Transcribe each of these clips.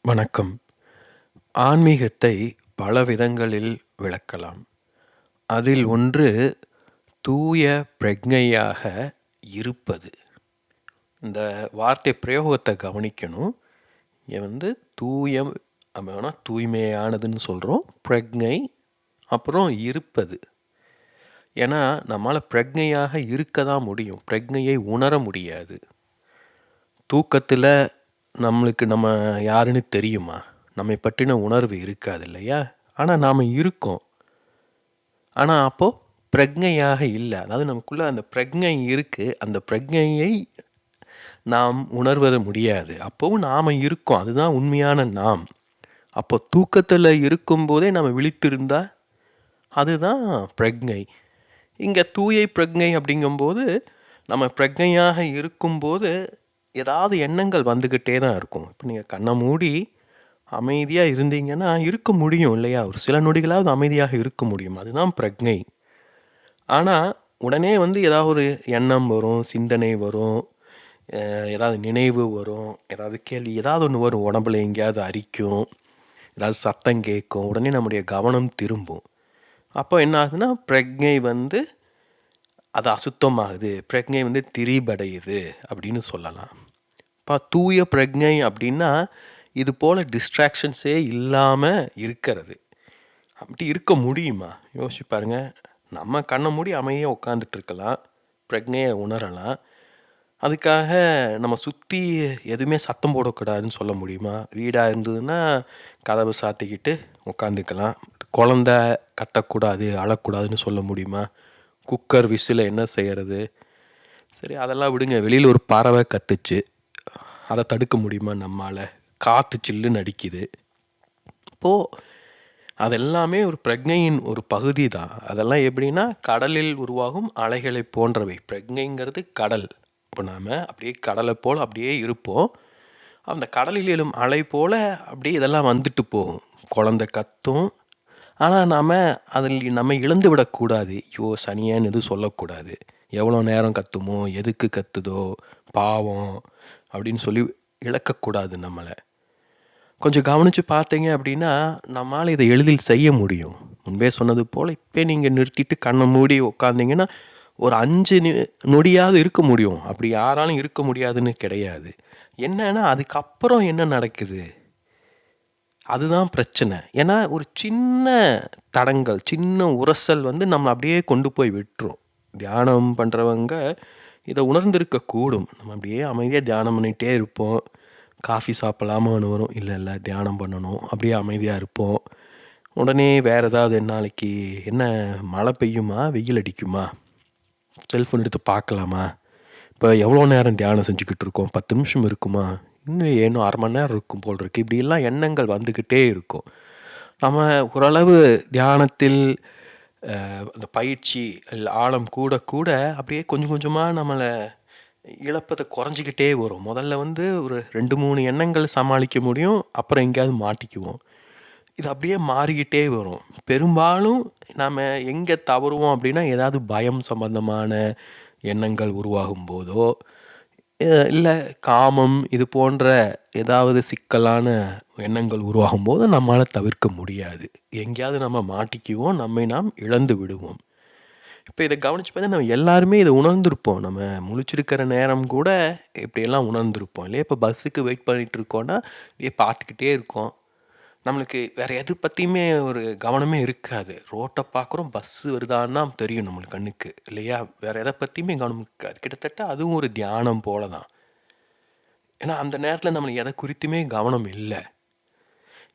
வணக்கம். ஆன்மீகத்தை பல விதங்களில் விளக்கலாம். அதில் ஒன்று தூய பிரக்ஞையாக இருப்பது. இந்த வார்த்தை பிரயோகத்தை கவனிக்கணும். இங்க தூய நம்ம வேணா தூய்மையானதுன்னு சொல்கிறோம். பிரக்ஞை அப்புறம் இருப்பது. ஏன்னா நம்மால் பிரக்ஞையாக இருக்க தான் முடியும். பிரக்ஞையை உணர முடியாது. தூக்கத்தில் நம்மளுக்கு நம்ம யாருன்னு தெரியுமா? நம்மை பற்றின உணர்வு இருக்காது இல்லையா? ஆனால் நாம் இருக்கோம். ஆனால் அப்போது பிரக்ஞையாக இல்லை. அதாவது நமக்குள்ளே அந்த பிரக்ஞை இருக்குது. அந்த பிரக்ஞையை நாம் உணர்வது முடியாது. அப்போவும் நாம் இருக்கோம். அதுதான் உண்மையான நாம். அப்போ தூக்கத்தில் இருக்கும்போதே நம்ம விழித்திருந்தால் அதுதான் பிரக்ஞை. இங்கே தூய பிரக்ஞை அப்படிங்கும்போது நம்ம பிரக்ஞையாக இருக்கும்போது ஏதாவது எண்ணங்கள் வந்துக்கிட்டே தான் இருக்கும். இப்போ நீங்கள் கண்ணை மூடி அமைதியாக இருந்தீங்கன்னா இருக்க முடியும் இல்லையா? ஒரு சில நொடிகளாவது அமைதியாக இருக்க முடியும். அதுதான் பிரக்ஞை. ஆனால் உடனே ஏதாவது ஒரு எண்ணம் வரும், சிந்தனை வரும், ஏதாவது நினைவு வரும், ஏதாவது கேள்வி ஏதாவது ஒன்று வரும். உடம்புல எங்கேயாவது அரிக்கும், ஏதாவது சத்தம் கேட்கும். உடனே நம்முடைய கவனம் திரும்பும். அப்போ என்ன ஆகுதுன்னா பிரக்ஞை அது அசுத்தமாகுது. பிரக்ஞை திரிபடையுது அப்படின்னு சொல்லலாம். இப்போ தூய பிரக்ஞை அப்படின்னா இது போல் டிஸ்ட்ராக்ஷன்ஸே இல்லாமல் இருக்கிறது. அப்படி இருக்க முடியுமா? யோசிச்சு பாருங்கள். நம்ம கண்ணை மூடி அமைதியாக உட்காந்துட்ருக்கலாம், பிரக்ஞையை உணரலாம். அதுக்காக நம்ம சுற்றி எதுவுமே சத்தம் போடக்கூடாதுன்னு சொல்ல முடியுமா? வீடாக இருந்ததுன்னா கதவை சாத்திக்கிட்டு உட்காந்துக்கலாம். குழந்த கத்தக்கூடாது, அழக்கூடாதுன்னு சொல்ல முடியுமா? குக்கர் விசில் என்ன செய்கிறது? சரி, அதெல்லாம் விடுங்க. வெளியில் ஒரு பறவை கத்துச்சு, அதை தடுக்க முடியுமா நம்மால்? காற்று சில்லுன்னு அடிக்குது. இப்போது அதெல்லாமே ஒரு பிரக்ஞையின் ஒரு பகுதி தான். அதெல்லாம் எப்படின்னா கடலில் உருவாகும் அலைகளை போன்றவை. பிரக்ஞைங்கிறது கடல். இப்போ நாம் அப்படியே கடலை போல் அப்படியே இருப்போம். அந்த கடலில் எழும் அலை போல் அப்படியே இதெல்லாம் வந்துட்டு போகும். குழந்தை கத்தும். ஆனால் நாம் அதில் நம்ம இழந்து விடக்கூடாது. ஐயோ சனியன்னு எதுவும் சொல்லக்கூடாது. எவ்வளோ நேரம் கத்துமோ, எதுக்கு கத்துதோ, பாவம் அப்படின்னு சொல்லி இழக்கக்கூடாது நம்மளை. கொஞ்சம் கவனித்து பார்த்தீங்க அப்படின்னா நம்மளால் இதை எளிதில் செய்ய முடியும். முன்பே சொன்னது போல் இப்போ நீங்கள் நிறுத்திட்டு கண்ணை மூடி உட்காந்திங்கன்னா ஒரு 5 நொடியாவது இருக்க முடியும். அப்படி யாராலும் இருக்க முடியாதுன்னு கிடையாது. என்னன்னா அதுக்கப்புறம் என்ன நடக்குது? அதுதான் பிரச்சனை. ஏன்னா ஒரு சின்ன தடங்கல், சின்ன உரசல் நம்மளை அப்படியே கொண்டு போய் விட்டுரும். தியானம் பண்ணுறவங்க இதை உணர்ந்திருக்கக்கூடும். நம்ம அப்படியே அமைதியாக தியானம் பண்ணிகிட்டே இருப்போம். காஃபி சாப்பிடலாமான்னு வரும். இல்லை தியானம் பண்ணணும். அப்படியே அமைதியாக இருப்போம். உடனே வேறு ஏதாவது நாளைக்கு என்ன மழை பெய்யுமா, வெயில் அடிக்குமா, செல்ஃபோன் எடுத்து பார்க்கலாமா, இப்போ எவ்வளோ நேரம் தியானம் செஞ்சுக்கிட்டு இருக்கோம், 10 நிமிஷம் இருக்குமா, இன்னும் 1/2 மணி நேரம் இருக்கும் போல் இருக்குது. இப்படியெல்லாம் எண்ணங்கள் வந்துக்கிட்டே இருக்கும். நம்ம ஓரளவு தியானத்தில் அந்த பயிற்சி ஆழம் கூட கூட அப்படியே கொஞ்சம் கொஞ்சமாக நம்மளை இழப்பதை குறைஞ்சிக்கிட்டே வரும். முதல்ல ஒரு 2-3 எண்ணங்கள் சமாளிக்க முடியும். அப்புறம் எங்கேயாவது மாட்டிக்குவோம். இது அப்படியே மாறிக்கிட்டே வரும். பெரும்பாலும் நாம் எங்கே தவறுவோம் அப்படின்னா ஏதாவது பயம் சம்பந்தமான எண்ணங்கள் உருவாகும் போதோ, இல்லை காமம் இது போன்ற ஏதாவது சிக்கலான எண்ணங்கள் உருவாகும் போது நம்மளால் தவிர்க்க முடியாது. எங்கேயாவது நம்ம மாட்டிக்குவோம், நம்மை நாம் இழந்து விடுவோம். இப்போ இதை கவனித்து பார்த்தா நம்ம எல்லாருமே இதை உணர்ந்திருப்போம். நம்ம முழிச்சிருக்கிற நேரம் கூட இப்படியெல்லாம் உணர்ந்திருப்போம் இல்லையா? இப்போ பஸ்ஸுக்கு வெயிட் பண்ணிகிட்டு இருக்கோன்னா இப்படியே பார்த்துக்கிட்டே இருக்கோம். நம்மளுக்கு வேறு எது பற்றியுமே ஒரு கவனமே இருக்காது. ரோட்டை பார்க்குறோம், பஸ்ஸு வருதான்னா தெரியும் நம்மளுக்கு கண்ணுக்கு இல்லையா? வேறு எதை பற்றியுமே கவனம் இருக்காது. கிட்டத்தட்ட அதுவும் ஒரு தியானம் போல தான். ஏன்னா அந்த நேரத்தில் நம்மளுக்கு எதை குறித்துமே கவனம் இல்லை.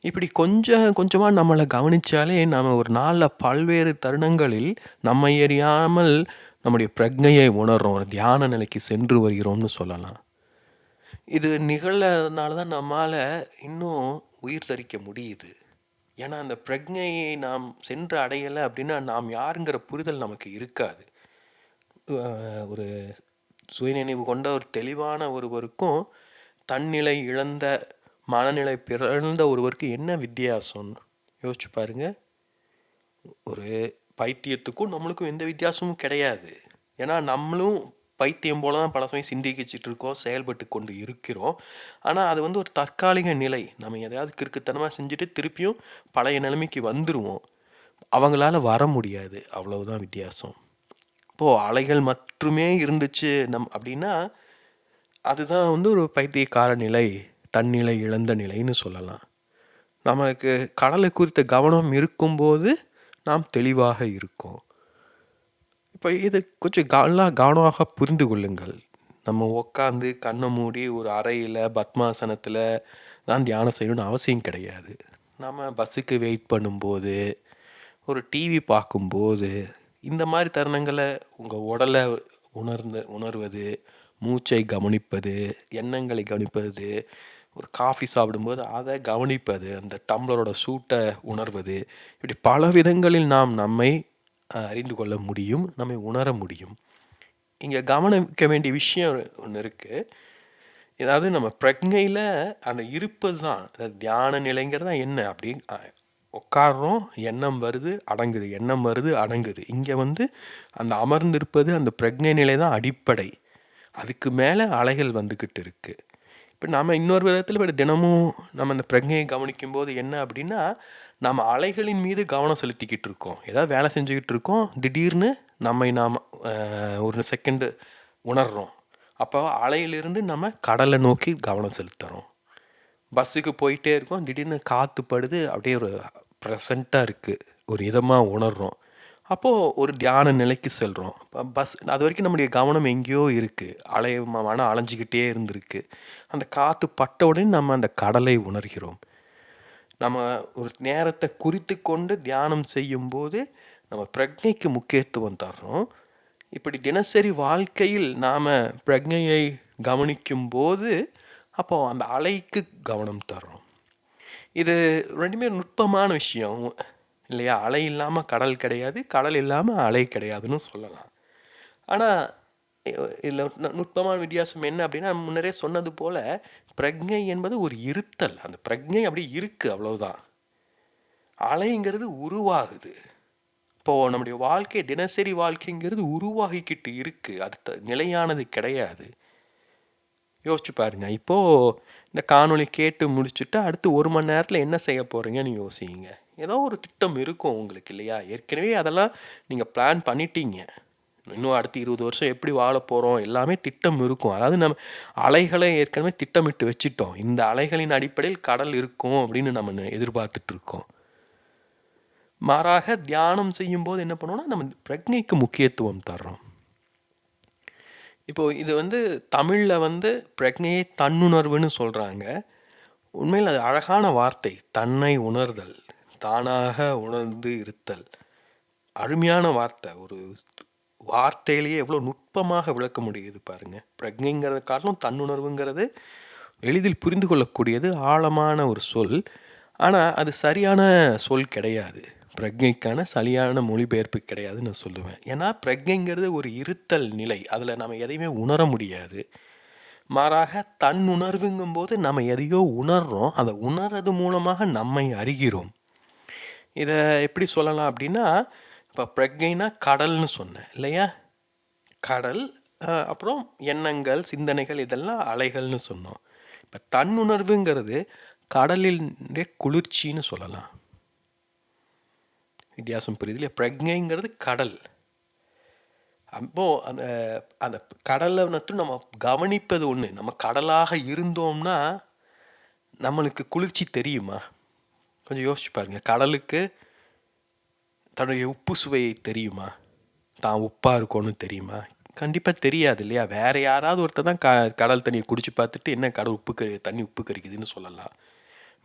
இப்படி கொஞ்சம் கொஞ்சமாக நம்மளை கவனித்தாலே நம்ம ஒரு நாளில் பல்வேறு தருணங்களில் நம்மை அறியாமல் நம்முடைய பிரக்ஞையை உணர்றோம். ஒரு தியான நிலைக்கு சென்று வருகிறோம்னு சொல்லலாம். இது நிகழ்றதுனால தான் நம்மால் இன்னும் உயிர் தரிக்க முடியுது. ஏன்னா அந்த பிரக்ஞையை நாம் சென்று அடையலை அப்படின்னா நாம் யாருங்கிற புரிதல் நமக்கு இருக்காது. ஒரு சுயநினைவு கொண்ட ஒரு தெளிவான ஒருவருக்கும் தன்னிலை இழந்த மனநிலை பிறந்த ஒருவருக்கு என்ன வித்தியாசம் யோசிச்சு பாருங்க. ஒரு பைத்தியத்துக்கும் நம்மளுக்கும் எந்த வித்தியாசமும் கிடையாது. ஏன்னா நம்மளும் பைத்தியம் போல தான் பல சமயம் சிந்திக்கிச்சிட்டு இருக்கோம், செயல்பட்டு கொண்டு இருக்கிறோம். ஆனால் அது வந்து ஒரு தற்காலிக நிலை. நம்ம எதையாவது கிறுக்குத்தனமாக செஞ்சுட்டு திருப்பியும் பழைய நிலைமைக்கு வந்துடுவோம். அவங்களால வர முடியாது, அவ்வளவுதான் வித்தியாசம். இப்போது அலைகள் மட்டுமே இருந்துச்சு அப்படின்னா அதுதான் வந்து ஒரு பைத்தியக்கார நிலை, தன்னிலை இழந்த நிலைன்னு சொல்லலாம். நம்மளுக்கு கடலை குறித்த கவனம் இருக்கும்போது நாம் தெளிவாக இருக்கோம். இப்போ இது கொஞ்சம் கவனமாக புரிந்து கொள்ளுங்கள். நம்ம உட்காந்து கண்ணை மூடி ஒரு அறையில் பத்மாசனத்தில் தான் தியானம் செய்யணும்னு அவசியம் கிடையாது. நம்ம பஸ்ஸுக்கு வெயிட் பண்ணும்போது, ஒரு டிவி பார்க்கும்போது, இந்த மாதிரி தருணங்களை உங்கள் உடலை உணர்வது, மூச்சை கவனிப்பது, எண்ணங்களை கவனிப்பது, ஒரு காஃபி சாப்பிடும்போது அதை கவனிப்பது, அந்த டம்ளரோட சூட்டை உணர்வது, இப்படி பல விதங்களில் நாம் நம்மை அறிந்து கொள்ள முடியும், நம்மை உணர முடியும். இங்கே கவனிக்க வேண்டிய விஷயம் ஒன்று இருக்குது. ஏதாவது நம்ம பிரக்ஞையில் அந்த இருப்பது தான், தியான நிலைங்கிறது தான். என்ன அப்படி உட்காடுறோம், எண்ணம் வருது அடங்குது, எண்ணம் வருது அடங்குது. இங்கே வந்து அந்த அமர்ந்திருப்பது, அந்த பிரக்ஞை நிலை தான் அடிப்படை. அதுக்கு மேலே அலைகள் வந்துக்கிட்டு இருக்குது. இப்போ நாம் இன்னொரு விதத்தில் தினமும் நம்ம அந்த பிரக்ஞையை கவனிக்கும்போது என்ன அப்படின்னா, நம்ம அலைகளின் மீது கவனம் செலுத்திக்கிட்டு இருக்கோம். ஏதாவது வேலை செஞ்சுக்கிட்டு இருக்கோம், திடீர்னு நாம் ஒரு செகண்டு உணர்கிறோம். அப்போ அலையிலிருந்து நம்ம கடலை நோக்கி கவனம் செலுத்துகிறோம். பஸ்ஸுக்கு போயிட்டே இருக்கோம், திடீர்னு காற்று படுது, அப்படியே ஒரு ப்ரெசண்ட்டாக இருக்குது, ஒரு இதமாக உணர்கிறோம். அப்போது ஒரு தியான நிலைக்கு செல்கிறோம். பஸ் அது வரைக்கும் நம்முடைய கவனம் எங்கேயோ இருக்குது, மனம் அலைஞ்சிக்கிட்டே இருந்திருக்கு. அந்த காற்று பட்ட உடனே நம்ம அந்த கடலை உணர்கிறோம். நம்ம ஒரு நேரத்தை குறித்து கொண்டு தியானம் செய்யும்போது நம்ம பிரக்ஞைக்கு முக்கியத்துவம் தர்றோம். இப்படி தினசரி வாழ்க்கையில் நாம் பிரக்ஞையை கவனிக்கும்போது அப்போது அந்த அலைக்கு கவனம் தர்றோம். இது ரெண்டுமே நுட்பமான விஷயம் இல்லையா? அலை இல்லாமல் கடல் கிடையாது, கடல் இல்லாமல் அலை கிடையாதுன்னு சொல்லலாம். ஆனால் இதில் நுட்பமான வித்தியாசம் என்ன அப்படின்னா, முன்னரே சொன்னது போல் பிரக்ஞை என்பது ஒரு இருத்தல். அந்த பிரக்ஞை அப்படி இருக்குது, அவ்வளவுதான். அலைங்கிறது உருவாகுது. இப்போது நம்முடைய வாழ்க்கை, தினசரி வாழ்க்கைங்கிறது உருவாகிக்கிட்டு இருக்குது, அது நிலையானது கிடையாது. யோசிச்சு பாருங்க. இப்போது இந்த காணொளி கேட்டு முடிச்சுட்டு அடுத்து 1 மணி நேரத்தில் என்ன செய்ய போகிறீங்கன்னு யோசிங்க. ஏதோ ஒரு திட்டம் இருக்கும் உங்களுக்கு இல்லையா? ஏற்கனவே அதெல்லாம் நீங்கள் பிளான் பண்ணிட்டீங்க. இன்னும் அடுத்து 20 வருஷம் எப்படி வாழ போகிறோம் எல்லாமே திட்டம் இருக்கும். அதாவது நம்ம அலைகளை ஏற்கனவே திட்டமிட்டு வச்சுட்டோம். இந்த அலைகளின் அடிப்படையில் கடல் இருக்கும் அப்படின்னு நம்ம எதிர்பார்த்துட்ருக்கோம். மாறாக தியானம் செய்யும்போது என்ன பண்ணுவோம்னா, நம்ம பிரக்ஞைக்கு முக்கியத்துவம் தர்றோம். இப்போது இது வந்து தமிழில் வந்து பிரக்ஞையை தன்னுணர்வுன்னு சொல்கிறாங்க. உண்மையில் அது அழகான வார்த்தை. தன்னை உணர்தல், தானாக உணர்ந்து இருத்தல், அருமையான வார்த்தை. ஒரு வார்த்தையிலேயே எவ்வளோ நுட்பமாக விளக்க முடியுது பாருங்கள். பிரக்ஞைங்கிறத காரணம் தன்னுணர்வுங்கிறது எளிதில் புரிந்து கொள்ளக்கூடியது, ஆழமான ஒரு சொல். ஆனால் அது சரியான சொல் கிடையாது. பிரக்ஞைக்கான சரியான மொழிபெயர்ப்பு கிடையாதுன்னு நான் சொல்லுவேன். ஏன்னா பிரக்ஞைங்கிறது ஒரு இருத்தல் நிலை, அதில் நம்ம எதையுமே உணர முடியாது. மாறாக தன் உணர்வுங்கும்போது நம்ம எதையோ உணர்கிறோம், அதை உணர்றது மூலமாக நம்மை அறிகிறோம். இதை எப்படி சொல்லலாம் அப்படின்னா, இப்போ பிரக்ஞைனா கடல்னு சொன்னேன் இல்லையா? கடல், அப்புறம் எண்ணங்கள், சிந்தனைகள், இதெல்லாம் அலைகள்னு சொன்னோம். இப்போ தன்னுணர்வுங்கிறது கடலின் குளிர்ச்சின்னு சொல்லலாம். வித்தியாசம் புரியுது இல்லையா? பிரக்ஞைங்கிறது கடல். அப்போது அந்த அந்த கடலை மட்டும் நம்ம கவனிப்பது ஒன்று. நம்ம கடலாக இருந்தோம்னா நம்மளுக்கு குளிர்ச்சி தெரியுமா? கொஞ்சம் யோசிச்சு பாருங்கள். கடலுக்கு தன்னுடைய உப்பு சுவையை தெரியுமா? தான் உப்பாக இருக்கோன்னு தெரியுமா? கண்டிப்பாக தெரியாது இல்லையா? வேறு யாராவது ஒருத்தர் தான் கடல் தண்ணியை குடிச்சு பார்த்துட்டு என்ன கடல் தண்ணி உப்பு கறிக்குதுன்னு சொல்லலாம்.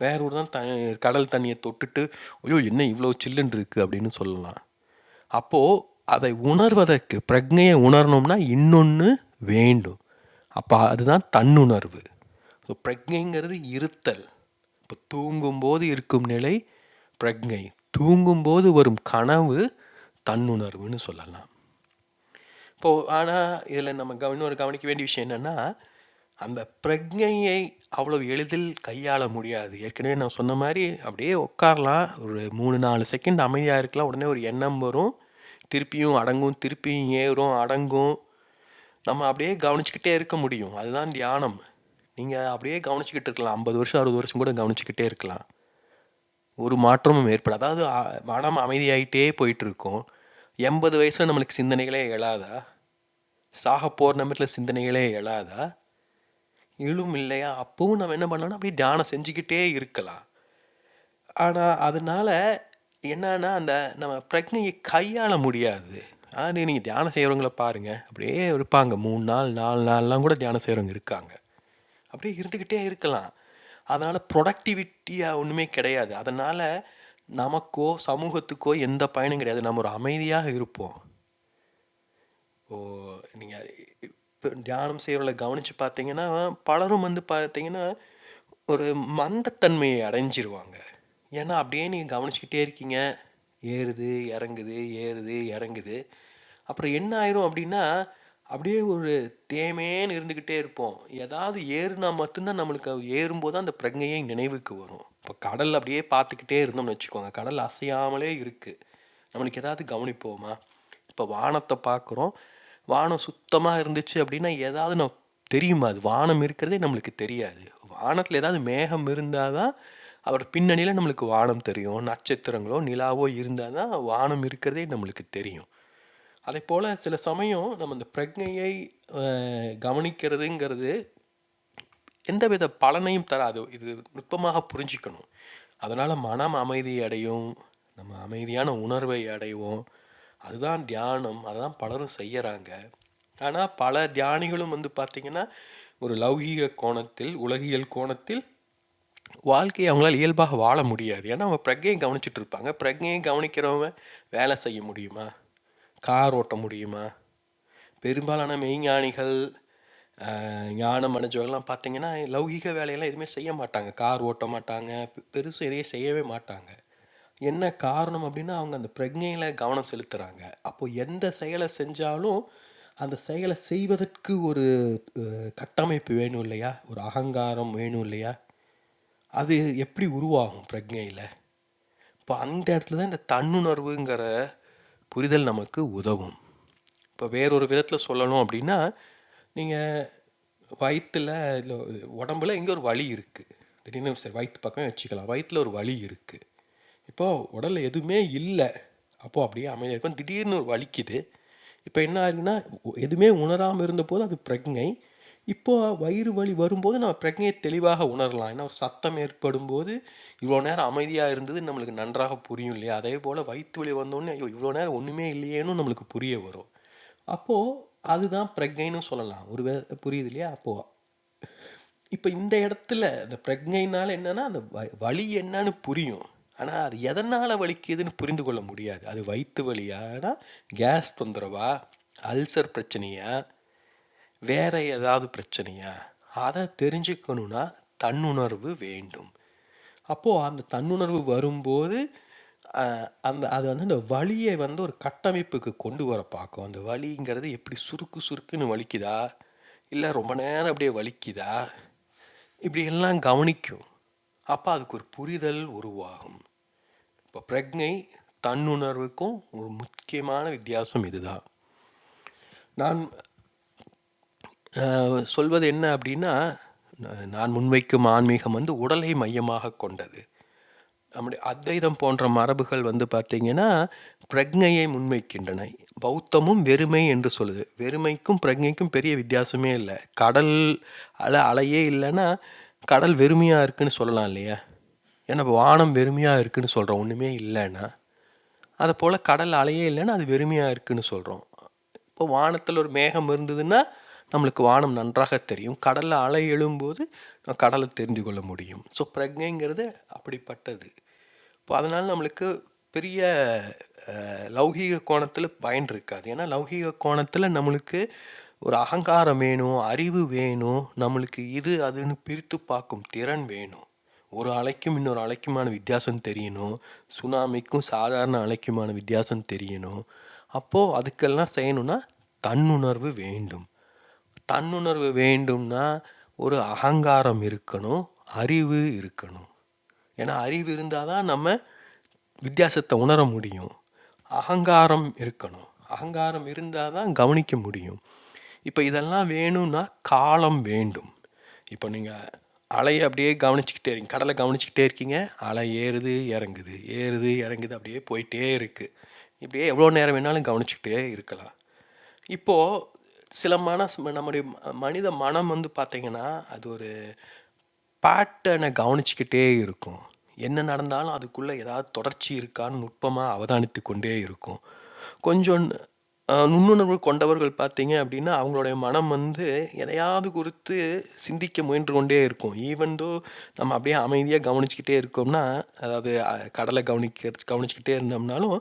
வேற ஒரு தான் கடல் தண்ணியை தொட்டுட்டு ஐயோ என்ன இவ்வளோ சில்லுன்னு இருக்குது அப்படின்னு சொல்லலாம். அப்போது அதை உணர்வதற்கு, பிரக்ஞையை உணரணும்னா இன்னொன்று வேண்டும். அப்போ அதுதான் தன்னுணர்வு. ஸோ பிரக்ஞைங்கிறது இருத்தல். இப்போ தூங்கும்போது இருக்கும் நிலை பிரக்ஞை, தூங்கும்போது வரும் கனவு தன்னுணர்வுன்னு சொல்லலாம். இப்போது ஆனால் இதில் நம்ம இன்னொரு கவனிக்க வேண்டிய விஷயம் என்னென்னா, அந்த பிரக்ஞையை அவ்வளோ எளிதில் கையாள முடியாது. ஏற்கனவே நான் சொன்ன மாதிரி அப்படியே உட்காரலாம், ஒரு 3-4 செகண்ட் அமைதியாக இருக்கலாம், உடனே ஒரு எண்ணம் வரும், திருப்பியும் அடங்கும், திருப்பியும் ஏறும், அடங்கும். நம்ம அப்படியே கவனிச்சுக்கிட்டே இருக்க முடியும். அதுதான் தியானம். நீங்கள் அப்படியே கவனிச்சுக்கிட்டு இருக்கலாம். 50 வருஷம் 60 வருஷம் கூட கவனிச்சுக்கிட்டே இருக்கலாம். ஒரு மாற்றமும் ஏற்படும். அதாவது மனம் அமைதியாகிட்டே போயிட்டுருக்கும். 80 வயசில் நம்மளுக்கு சிந்தனைகளே எழாதா? சாக போகிற நிமிடத்தில் சிந்தனைகளே எழாதா? எழும் இல்லையா? அப்பவும் நம்ம என்ன பண்ணலாம்னா அப்படியே தியானம் செஞ்சுக்கிட்டே இருக்கலாம். ஆனால் அதனால் என்னன்னா அந்த நம்ம பிரக்ஞையை கையாள முடியாது. அதாவது நீங்கள் தியானம் செய்கிறவங்கள பாருங்கள், அப்படியே இருப்பாங்க 3 நாள் 4 நாள்லாம் கூட தியானம் செய்கிறவங்க இருக்காங்க. அப்படியே இருந்துக்கிட்டே இருக்கலாம். அதனால் ப்ரொடக்டிவிட்டியாக ஒன்றுமே கிடையாது. அதனால் நமக்கோ சமூகத்துக்கோ எந்த பயனும் கிடையாது. நம்ம ஒரு அமைதியாக இருப்போம். நீங்கள் இப்போ தியானம் செய்கிறவங்களை கவனித்து பார்த்தீங்கன்னா, பலரும் வந்து பார்த்தீங்கன்னா ஒரு மந்தத்தன்மையை அடைஞ்சிருவாங்க. ஏன்னா அப்படியே நீங்கள் கவனிச்சுக்கிட்டே இருக்கீங்க, ஏறுது இறங்குது ஏறுது இறங்குது. அப்புறம் என்ன ஆயிரும் அப்படின்னா, அப்படியே ஒரு தேமேன்னு இருந்துக்கிட்டே இருப்போம். ஏதாவது ஏறுனா மட்டும்தான் நம்மளுக்கு ஏறும்போது அந்த பிரக்ஞையே நினைவுக்கு வரும். இப்போ கடல் அப்படியே பார்த்துக்கிட்டே இருந்தோம்னு வச்சுக்கோங்க, கடல் அசையாமலே இருக்குது, நம்மளுக்கு ஏதாவது கவனிப்போமா? இப்போ வானத்தை பார்க்குறோம், வானம் சுத்தமாக இருந்துச்சு அப்படின்னா ஏதாவது நம்ம தெரியுமா? அது வானம் இருக்கிறதே நம்மளுக்கு தெரியாது. வானத்தில் ஏதாவது மேகம் இருந்தால் தான் அவர் பின்னணியில் நம்மளுக்கு வானம் தெரியும். நட்சத்திரங்களோ நிலாவோ இருந்தால் தான் வானம் இருக்கிறதே நம்மளுக்கு தெரியும். அதே போல் சில சமயம் நம்ம இந்த பிரக்ஞையை கவனிக்கிறதுங்கிறது எந்தவித பலனையும் தராது. இது நுட்பமாக புரிஞ்சிக்கணும். அதனால் மனம் அமைதி அடையும், நம்ம அமைதியான உணர்வை அடைவோம். அதுதான் தியானம். அதுதான் பலரும் செய்யறாங்க. ஆனால் பல தியானிகளும் வந்து பார்த்திங்கன்னா ஒரு லௌகீக கோணத்தில், உலகியல் கோணத்தில் வாழ்க்கையை அவங்களால இயல்பாக வாழ முடியாது. ஏன்னா அவங்க பிரக்ஞையை கவனிச்சுட்டு இருப்பாங்க. பிரக்ஞையை கவனிக்கிறவங்க வேலை செய்ய முடியுமா? கார் ஓட்ட முடியுமா? பெரும்பாலான மெய்ஞானிகள், ஞானம் அடைஞ்சவங்கலாம் பார்த்திங்கன்னா லௌகீக வேலையெல்லாம் எதுவுமே செய்ய மாட்டாங்க. கார் ஓட்ட மாட்டாங்க, பெருசு எதையும் செய்யவே மாட்டாங்க. என்ன காரணம் அப்படின்னா அவங்க அந்த பிரக்ஞையில் கவனம் செலுத்துகிறாங்க. அப்போது எந்த செயலை செஞ்சாலும் அந்த செயலை செய்வதற்கு ஒரு கட்டமைப்பு வேணும் இல்லையா? ஒரு அகங்காரம் வேணும் இல்லையா? அது எப்படி உருவாகும் பிரக்ஞையில்? இப்போ அந்த இடத்துல தான் இந்த தன்னுணர்வுங்கிற புரிதல் நமக்கு உதவும். இப்போ வேறொரு விதத்தில் சொல்லணும் அப்படின்னா, நீங்கள் வயிற்றில் இல்லை உடம்புல இங்கே ஒரு வலி இருக்குது, திடீர்னு சரி வயிற்று பக்கம் வச்சுக்கலாம், வயிற்றில் ஒரு வலி இருக்குது. இப்போது உடலில் எதுவுமே இல்லை, அப்போது அப்படியே அமைதியாக இருக்கும். திடீர்னு ஒரு வலிக்குது. இப்போ என்ன ஆகுதுன்னா, எதுவுமே உணராமல் இருந்தபோது அது பிரக்ஞை. இப்போது வயிறு வலி வரும்போது நம்ம பிரக்ஞையை தெளிவாக உணரலாம். ஏன்னா ஒரு சத்தம் ஏற்படும் போது இவ்வளோ நேரம் அமைதியாக இருந்தது நம்மளுக்கு நன்றாக புரியும் இல்லையா? அதே போல் வயிற்று வலி வந்தோடனே ஐயோ இவ்வளோ நேரம் ஒன்றுமே இல்லையேன்னு நம்மளுக்கு புரிய வரும். அப்போது அதுதான் பிரக்ஞைன்னு சொல்லலாம். ஒரு புரியுது இல்லையா? அப்போது இப்போ இந்த இடத்துல அந்த பிரக்ஞைனால என்னென்னா அந்த வலி என்னன்னு புரியும். ஆனால் அது எதனால் வலிக்குதுன்னு புரிந்து கொள்ள முடியாது. அது வயிற்று வலியானா, கேஸ் தொந்தரவா, அல்சர் பிரச்சனையா, வேற ஏதாவது பிரச்சனையா, அதை தெரிஞ்சுக்கணுன்னா தன்னுணர்வு வேண்டும். அப்போது அந்த தன்னுணர்வு வரும்போது அது வந்து அந்த வலியை வந்து ஒரு கட்டமைப்புக்கு கொண்டு வர பார்க்கும். அந்த வலிங்கிறது எப்படி சுருக்கு சுருக்குன்னு வலிக்குதா, இல்லை ரொம்ப நேரம் அப்படியே வலிக்குதா, இப்படி எல்லாம் கவனிக்கும். அப்போ அதுக்கு ஒரு புரிதல் உருவாகும். இப்போ பிரக்ஞை தன்னுணர்வுக்கும் ஒரு முக்கியமான வித்தியாசம் இதுதான். நான் சொல்வது என்ன அப்படின்னா, நான் முன்வைக்கும் ஆன்மீகம் வந்து உடலை மையமாக கொண்டது. நம்முடைய அத்வைதம் போன்ற மரபுகள் வந்து பார்த்திங்கன்னா பிரக்ஞையை முன்வைக்கின்றன. பௌத்தமும் வெறுமை என்று சொல்லுது. வெறுமைக்கும் பிரக்ஞைக்கும் பெரிய வித்தியாசமே இல்லை. கடல் அலையே இல்லைன்னா கடல் வெறுமையாக இருக்குன்னு சொல்லலாம் இல்லையா? ஏன்னா வானம் வெறுமையாக இருக்குதுன்னு சொல்கிறோம், ஒன்றுமே இல்லைன்னா. அதை போல் கடல் அலையே இல்லைன்னா அது வெறுமையாக இருக்குதுன்னு சொல்கிறோம். இப்போ வானத்தில் ஒரு மேகம் இருந்ததுன்னா நம்மளுக்கு வானம் நன்றாக தெரியும். கடலில் அலை எழும்போது கடலை தெரிந்து கொள்ள முடியும். ஸோ பிரக்ஞைங்கிறது அப்படிப்பட்டது. இப்போ அதனால் நம்மளுக்கு பெரிய லௌகீக கோணத்தில் பயன் இருக்காது. ஏன்னா லௌகீக கோணத்தில் நம்மளுக்கு ஒரு அகங்காரம் வேணும், அறிவு வேணும், நம்மளுக்கு இது அதுன்னு பிரித்து பார்க்கும் திறன் வேணும். ஒரு அலைக்கும் இன்னொரு அலைக்குமான வித்தியாசம் தெரியணும். சுனாமிக்கும் சாதாரண அலைக்குமான வித்தியாசம் தெரியணும். அப்போது அதுக்கெல்லாம் செய்யணுன்னா தன்னுணர்வு வேண்டும். தன்னுணர்வு வேண்டும்னா ஒரு அகங்காரம் இருக்கணும், அறிவு இருக்கணும். ஏன்னா அறிவு இருந்தால் தான் நம்ம வித்தியாசத்தை உணர முடியும். அகங்காரம் இருக்கணும். அகங்காரம் இருந்தால் தான் கவனிக்க முடியும். இப்போ இதெல்லாம் வேணும்னா காலம் வேண்டும். இப்போ நீங்கள் அலையை அப்படியே கவனிச்சுக்கிட்டே இருக்கீங்க, கடலை கவனிச்சுக்கிட்டே இருக்கீங்க, அலை ஏறுது இறங்குது ஏறுது இறங்குது அப்படியே போயிட்டே இருக்குது. இப்படியே எவ்வளோ நேரம் வேணாலும் கவனிச்சுக்கிட்டே இருக்கலாம். இப்போது சில நம்முடைய மனித மனம் வந்து பார்த்திங்கன்னா அது ஒரு பேட்டர்னை கவனிச்சுக்கிட்டே இருக்கும். என்ன நடந்தாலும் அதுக்குள்ளே ஏதாவது தொடர்ச்சி இருக்கான்னு நுட்பமாக அவதானித்து கொண்டே இருக்கும். கொஞ்சம் நுண்ணுணர்வு கொண்டவர்கள் பார்த்தீங்க அப்படின்னா அவங்களுடைய மனம் வந்து எதையாவது குறித்து சிந்திக்க முயன்று கொண்டே இருக்கும். ஈவன் தோ நம்ம அப்படியே அமைதியாக கவனிச்சுக்கிட்டே இருக்கோம்னா, அதாவது கடலை கவனிச்சுக்கிட்டே இருந்தோம்னாலும்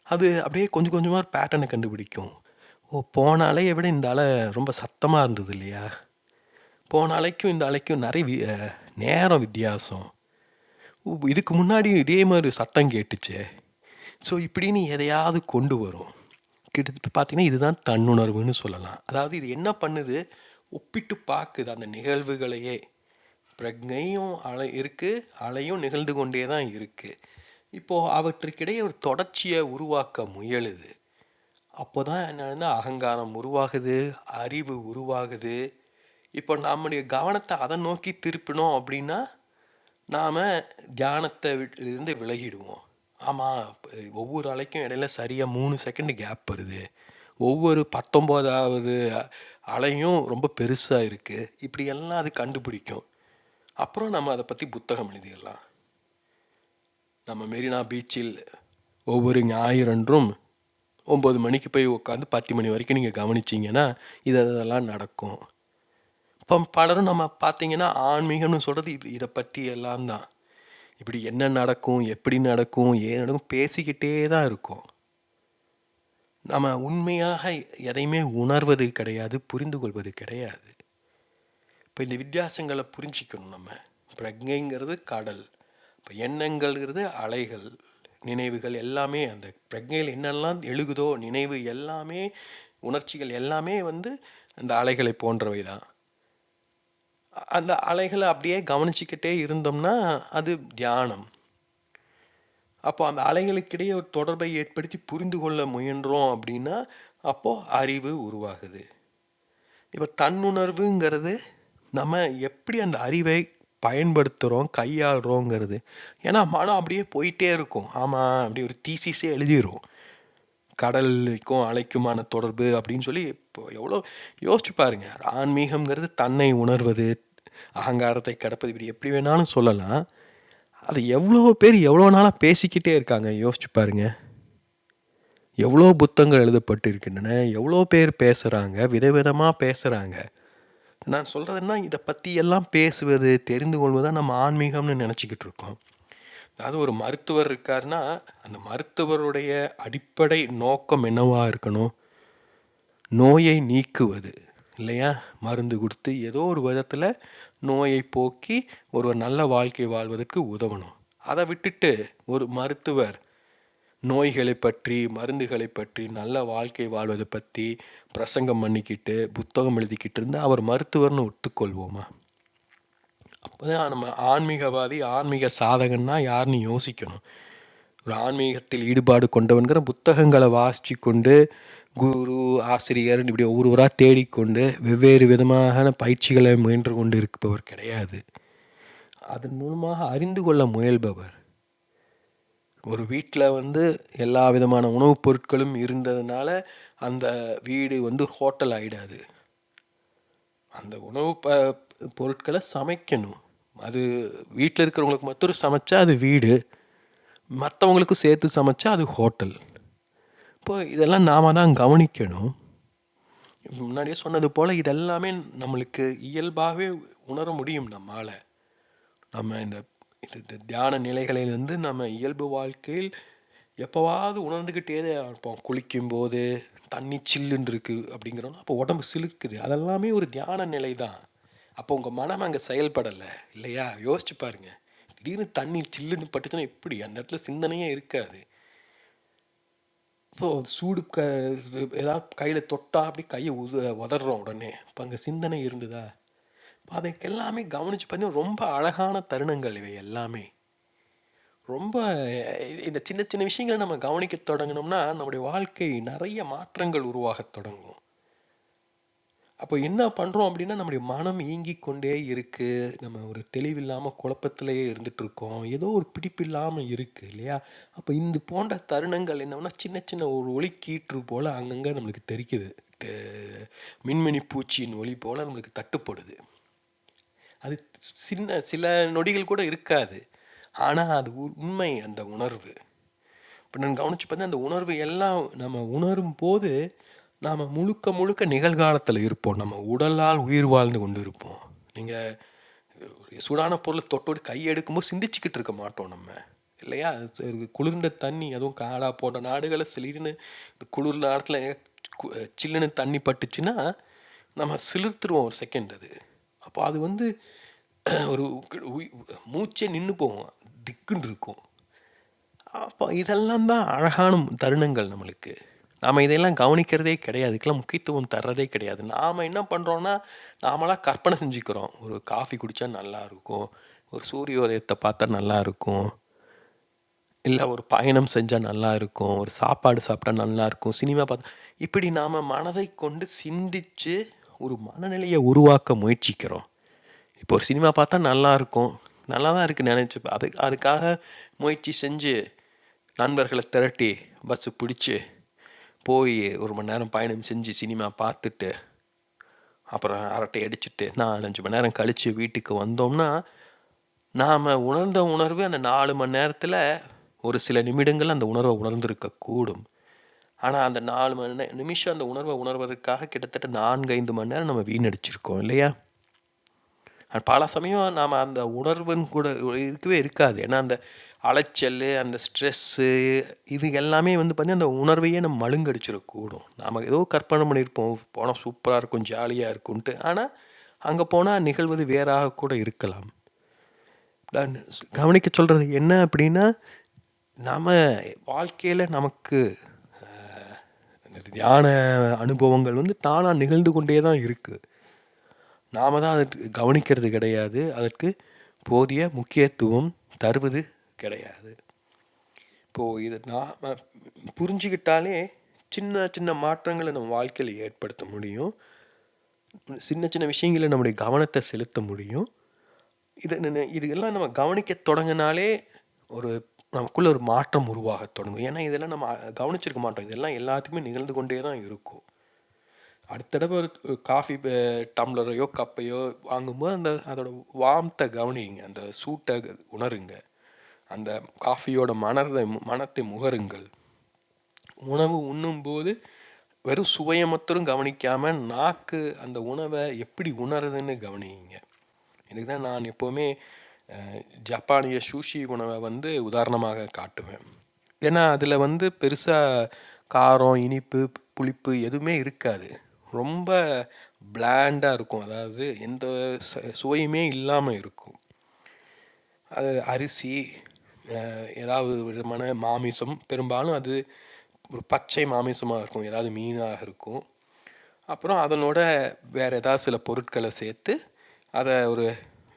அது அப்படியே கொஞ்சம் கொஞ்சமாக ஒரு பேட்டர்னை கண்டுபிடிக்கும். ஓ, போன அலையை விட இந்த அலை ரொம்ப சத்தமாக இருந்தது இல்லையா, போன அலைக்கும் இந்த அலைக்கும் நிறைய நேரம் வித்தியாசம், இதுக்கு முன்னாடி இதே மாதிரி சத்தம் கேட்டுச்சே. ஸோ இப்படின்னு எதையாவது கொண்டு வரும். கிட்டத்தட்ட பார்த்தீங்கன்னா இதுதான் தன்னுணர்வுன்னு சொல்லலாம். அதாவது இது என்ன பண்ணுது, ஒப்பிட்டு பார்க்குது அந்த நிகழ்வுகளையே. பிரக்ஞையும் இருக்குது, அலையும் நிகழ்ந்து கொண்டே தான் இருக்குது. இப்போது அவற்றுக்கிடையே ஒரு தொடர்ச்சியை உருவாக்க முயலுது. அப்போ தான் என்னன்னா அகங்காரம் உருவாகுது, அறிவு உருவாகுது. இப்போ நம்முடைய கவனத்தை அதை நோக்கி திருப்பினோம் அப்படின்னா நாம் தியானத்தை இருந்து விலகிடுவோம். ஆமாம், ஒவ்வொரு அலைக்கும் இடையில சரியாக 3 செகண்ட் கேப் வருது, ஒவ்வொரு 19வது அலையும் ரொம்ப பெருசாக இருக்குது, இப்படியெல்லாம் அது கண்டுபிடிக்கும். அப்புறம் நம்ம அதை பற்றி புத்தகம் எழுதிடலாம். நம்ம மெரினா பீச்சில் ஒவ்வொரு ஞாயிறன்றும் 9 மணிக்கு போய் உட்காந்து 10 மணி வரைக்கும் நீங்கள் கவனிச்சிங்கன்னா இதெல்லாம் நடக்கும். இப்போ பலரும் நம்ம பார்த்தீங்கன்னா ஆன்மீகம்னு சொல்கிறது இதை பற்றி எல்லாம் தான். இப்படி என்ன நடக்கும், எப்படி நடக்கும், ஏன் நடக்கும் பேசிக்கிட்டே தான் இருக்கும். நம்ம உண்மையாக எதையுமே உணர்வது கிடையாது, புரிந்து கொள்வது கிடையாது. இப்போ இந்த வித்தியாசங்களை புரிஞ்சிக்கணும். நம்ம பிரக்ஞைங்கிறது கடல், இப்போ எண்ணங்கள்ங்கிறது அலைகள், நினைவுகள் எல்லாமே அந்த பிரக்ஞையில் என்னெல்லாம் எழுகுதோ நினைவு எல்லாமே, உணர்ச்சிகள் எல்லாமே வந்து அந்த அலைகளை போன்றவை தான். அந்த அலைகளை அப்படியே கவனிச்சுக்கிட்டே இருந்தோம்னா அது தியானம். அப்போ அந்த அலைகளுக்கிடையே ஒரு தொடர்பை ஏற்படுத்தி புரிந்து கொள்ள முயன்றோம் அப்படின்னா அப்போது அறிவு உருவாகுது. இப்போ தன்னுணர்வுங்கிறது நம்ம எப்படி அந்த அறிவை பயன்படுத்துகிறோம், கையாளுறோங்கிறது. ஏன்னா மனம் அப்படியே போயிட்டே இருக்கும். ஆமாம், அப்படி ஒரு தீசிஸே எழுதிடும், கடலுக்கும் அலைக்குமான தொடர்பு அப்படின்னு சொல்லி. இப்போ எவ்வளோ யோசிச்சு பாருங்க. ஆன்மீகம்ங்கிறது தன்னை உணர்வது, அகங்காரத்தை கடப்பது, இப்படி எப்படி வேணாலும் சொல்லலாம். அது எவ்வளோ பேர் எவ்வளோ நாளாக பேசிக்கிட்டே இருக்காங்க, யோசிச்சு பாருங்க. எவ்வளோ புத்தகங்கள் எழுதப்பட்டு இருக்கின்றன, எவ்வளோ பேர் பேசுகிறாங்க, விதவிதமாக பேசுகிறாங்க. நான் சொல்கிறதுன்னா இதை பற்றி எல்லாம் பேசுவது, தெரிந்து கொள்வதுதான் நம்ம ஆன்மீகம்னு நினச்சிக்கிட்டு இருக்கோம். அதாவது ஒரு மருத்துவர் இருக்காருன்னா அந்த மருத்துவருடைய அடிப்படை நோக்கம் என்னவாக இருக்கணும், நோயை நீக்குவது இல்லையா. மருந்து கொடுத்து ஏதோ ஒரு விதத்தில் நோயை போக்கி ஒருவர் நல்ல வாழ்க்கை வாழ்வதற்கு உதவணும். அதை விட்டுட்டு ஒரு மருத்துவர் நோய்களை பற்றி, மருந்துகளை பற்றி, நல்ல வாழ்க்கை வாழ்வதை பற்றி பிரசங்கம் பண்ணிக்கிட்டு புத்தகம் எழுதிக்கிட்டு இருந்தால் அவர் மருத்துவர்னு ஒத்துக்கொள்வோமா? அப்போ தான் நம்ம ஆன்மீகவாதி, ஆன்மீக சாதகன்னா யாருன்னு யோசிக்கணும். ஒரு ஆன்மீகத்தில் ஈடுபாடு கொண்டவன்கிற புத்தகங்களை வாசித்து கொண்டு குரு, ஆசிரியர் இப்படி ஒவ்வொருவராக தேடிக்கொண்டு வெவ்வேறு விதமான பயிற்சிகளை முயன்று கொண்டு இருப்பவர் கிடையாது. அதன் மூலமாக அறிந்து கொள்ள முயல்பவர். ஒரு வீட்டில் வந்து எல்லா விதமான உணவுப் பொருட்களும் இருந்ததுனால அந்த வீடு வந்து ஹோட்டல் ஆகிடாது. அந்த உணவு பொருட்களை சமைக்கணும். அது வீட்டில் இருக்கிறவங்களுக்கு மட்டும் சமைச்சா அது வீடு, மற்றவங்களுக்கும் சேர்த்து சமைச்சா அது ஹோட்டல். இப்போ இதெல்லாம் நாம் தான் கவனிக்கணும். முன்னாடியே சொன்னது போல் இதெல்லாமே நம்மளுக்கு இயல்பாகவே உணர முடியும் நம்மால். நம்ம இந்த தியான நிலைகளிலிருந்து நம்ம இயல்பு வாழ்க்கையில் எப்போவாவது உணர்ந்துக்கிட்டே தான் இருப்போம். குளிக்கும்போது தண்ணி சில்லுன்னு இருக்குது அப்படிங்கிறோம், அப்போ உடம்பு சிலுக்குது, அதெல்லாமே ஒரு தியான நிலை தான். அப்போ உங்கள் மனம் அங்கே செயல்படலை இல்லையா? யோசிச்சு பாருங்கள். திடீர்னு தண்ணி சில்லுன்னு பட்டுச்சுன்னா எப்படி அந்த இடத்துல சிந்தனையே இருக்காது. இப்போ சூடு ஏதாவது கையில் தொட்டால் அப்படி கையை உதறோம் உடனே, இப்போ அங்கே சிந்தனை இருந்ததா? அதுக்கு எல்லாமே கவனித்து பார்த்தீங்கன்னா ரொம்ப அழகான தருணங்கள் இவை எல்லாமே. ரொம்ப இந்த சின்ன சின்ன விஷயங்களை நம்ம கவனிக்க தொடங்கினோம்னா நம்முடைய வாழ்க்கை நிறைய மாற்றங்கள் உருவாக தொடங்கும். அப்போ என்ன பண்ணுறோம் அப்படின்னா, நம்முடைய மனம் ஏங்கிக் கொண்டே இருக்கு. நம்ம ஒரு தெளிவில்லாம குழப்பத்திலேயே இருந்துட்டுருக்கோம். ஏதோ ஒரு பிடிப்பு இல்லாம இருக்கு இல்லையா? அப்போ இந்த போன்ற தருணங்கள் என்னன்னா, சின்ன சின்ன ஒரு ஒளிக்கீற்று போல அங்கங்க நம்மளுக்கு தெரிக்குது. தெ மின்மினி பூச்சியின் ஒளி போல நம்மளுக்கு தட்டுப்படுது. அது சில நொடிகள் கூட இருக்காது. ஆனா அது உண்மை அந்த உணர்வு. இப்ப நான் கவனிச்சு பார்த்தா அந்த உணர்வு எல்லாம் நம்ம உணரும்போது, நாம முழுக்க முழுக்க நிகழ்காலத்துல இருப்போம். நம்ம உடலால் உயிர் வாழ்ந்து கொண்டு இருப்போம். நீங்க சூடான பொருள தொட்டோடி கைய எடுக்கும்போது சிந்திச்சுக்கிட்டு இருக்க மாட்டோம் நம்ம. இல்லையா? அது குளிர்ந்த தண்ணி அதுவும் காடா போன்ற நாடுகள்ல சிலிர்ன்னு குளிர் நேரத்துல கு சில்லுன்னு தண்ணி பட்டுச்சுன்னா, நம்ம சிலிர்த்துருவோம் ஒரு செகண்ட் அது. அப்போ அது வந்து ஒரு உய் மூச்சே நின்னு போகும். திக்குன்னு இருக்கும். அப்போ இதெல்லாம் தான் அழகான தருணங்கள் நம்மளுக்கு. நாம இதையெல்லாம் கவனிக்கிறதே கிடையாது. இதுக்கெல்லாம் முக்கியத்துவம் தர்றதே கிடையாது. நாம என்ன பண்றோம்னா, நாமளா கற்பனை செஞ்சுக்கிறோம். ஒரு காஃபி குடிச்சா நல்லாருக்கும். ஒரு சூரிய உதயத்த பார்த்தா நல்லாருக்கும். இல்ல ஒரு பயணம் செஞ்சா நல்லாருக்கும். ஒரு சாப்பாடு சாப்பிட்டா நல்லாருக்கும். சினிமா பார்த்தா இப்படி நாம மனதைக் கொண்டு சிந்திச்சு ஒரு மனநிலைய உருவாக்க முயற்சிக்கிறோம். இப்போ ஒரு சினிமா பார்த்தா நல்லாருக்கும். நல்லா தான் இருக்குன்னு நெனைச்சு அதுக்காக முயற்சி செஞ்சு நண்பர்கள திரட்டி பஸ்ஸு பிடிச்சு போய் 1 மணி நேரம் பயணம் செஞ்சு சினிமா பார்த்துட்டு, அப்புறம் அரட்டை அடிச்சுட்டு 4, 5 மணி நேரம் கழிச்சு வீட்டுக்கு வந்தோம்னா, நாம உணர்ந்த உணர்வு அந்த 4 மணி நேரத்தில ஒரு சில நிமிடங்கள் அந்த உணர்வ உணர்ந்திருக்கக்கூடும். ஆனா அந்த 4 நிமிஷம் அந்த உணர்வ உணர்வதற்காக கிட்டத்தட்ட 4, 5 மணி நேரம் நம்ம வீணடிச்சிருக்கோம் இல்லையா? பல சமயம் நாம அந்த உணர்வுன்னு கூட இருக்கவே இருக்காது. ஏன்னா, அந்த அலைச்சலு, அந்த ஸ்ட்ரெஸ்ஸு இது எல்லாமே வந்து பார்த்தீங்கன்னா, அந்த உணர்வையே நம்ம மழுங்கடிச்சிடக்கூடும். நாம ஏதோ கற்பனை பண்ணியிருப்போம். போனா சூப்பரா இருக்கும், ஜாலியா இருக்குன்ட்டு. ஆனா, அங்க போனா நிகழ்வது வேறாக கூட இருக்கலாம். நான் கவனிக்க சொல்றது என்ன அப்படின்னா, நாம வாழ்க்கையில நமக்கு தியான அனுபவங்கள் வந்து தானா நிகழ்ந்து கொண்டே தான் இருக்கு. நாம தான் அதற்கு கவனிக்கிறது கிடையாது. அதற்கு போதிய முக்கியத்துவம் தருவது கிடையாது. இப்போ இத நாம புரிஞ்சுக்கிட்டாலே, சின்ன சின்ன மாற்றங்கள நம்ம வாழ்க்கையில ஏற்படுத்த முடியும். சின்ன சின்ன விஷயங்கள்ல நம்முடைய கவனத்த செலுத்த முடியும். இதெல்லாம் நம்ம கவனிக்கத் தொடங்குனாலே, ஒரு நமக்குள்ள ஒரு மாற்றம் உருவாகத் தொடங்கும். ஏன்னா, இதெல்லாம் நம்ம கவனிச்சிருக்க மாட்டோம். இதெல்லாம் எல்லாத்துக்குமே நிகழ்ந்து கொண்டே தான் இருக்கும். அடுத்த தடவ ஒரு காஃபி டம்ளரையோ, கப்பையோ வாங்கும்போது அதோட வார்ம்த்த கவனியுங்க. அந்த சூட்ட உணருங்க. அந்த காஃபியோட மணத்தை முகருங்கள். உணவு உண்ணும்போது வெறும் சுவைய மாத்திரம் கவனிக்காம, நாக்கு அந்த உணவ எப்படி உணருதுன்னு கவனியுங்க. இதுக்கு தான் நான் எப்பவுமே அ ஜப்பானிய சூஷி உணவ வந்து உதாரணமாக காட்டுவேன். ஏன்னா, அதில வந்து பெருசா காரம், இனிப்பு, புளிப்பு எதுவுமே இருக்காது. ரொம்ப பிளாண்டா இருக்கும். அதாவது எந்த சுவையுமே இல்லாம இருக்கும். அது அரிசி, ஏதாவது விதமான மாமிசம், பெரும்பாலும் அது ஒரு பச்சை மாமிசமா இருக்கும். ஏதாவது மீனாக இருக்கும். அப்புறம் அதனோட வேற ஏதாவது சில பொருட்கள சேர்த்து, அத ஒரு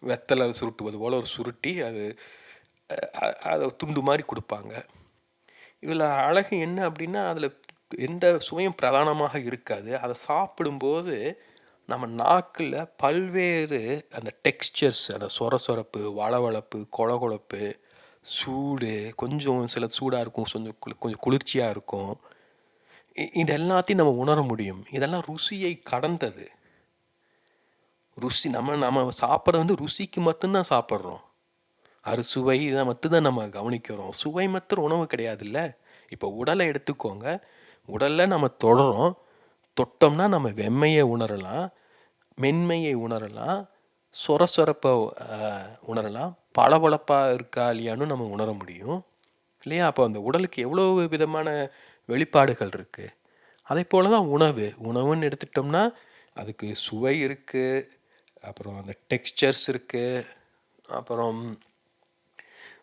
வெத்தல சுருட்டுவது போல ஒரு சுருட்டி, அது அத துண்டு மாரி குடுப்பாங்க. இதில அழகு என்ன அப்டின்னா, அதில எந்த சுவையும் பிரதானமாக இருக்காது. அத சாப்பிடும்போது, நம்ம நாக்குல பல்வேறு அந்த டெக்ஸ்சர்ஸ், அந்த சொரசொரப்பு, வழவழப்பு, கொழகொழப்பு, சூடு, கொஞ்சம் சில சூடா இருக்கும், கொஞ்சம் குளிர்ச்சியா இருக்கும். இது எல்லாத்தையும் நம்ம உணர முடியும். இதெல்லாம் ருசியை கடந்தது. ருசி நம்ம சாப்பிடுறது வந்து ருசிக்கு மட்டும் தான் சாப்பிடுறோம். அறுசுவை இத மட்டும் தான் நம்ம கவனிக்கிறோம். சுவை மாத்திரம் உணவு கிடையாதுல்ல. இப்போ உடல எடுத்துக்கோங்க. உடல்ல நம்ம தொடுறோம். தொட்டோம்னா நம்ம வெம்மைய உணரலாம், மென்மையை உணரலாம், சொரசொரப்ப அ உணரலாம், பளபளப்பா இருக்கா இல்லையான்னு நம்ம உணர முடியும். இல்லையா? அப்போ அந்த உடலுக்கு எவ்வளோ விதமான வெளிப்பாடுகள் இருக்கு. அதைப்போல தான் உணவு. உணவுன்னு எடுத்துட்டோம்னா, அதுக்கு சுவை இருக்கு, அப்புறம் அந்த டெக்ஸ்சர்ஸ் இருக்கு, அப்புறம்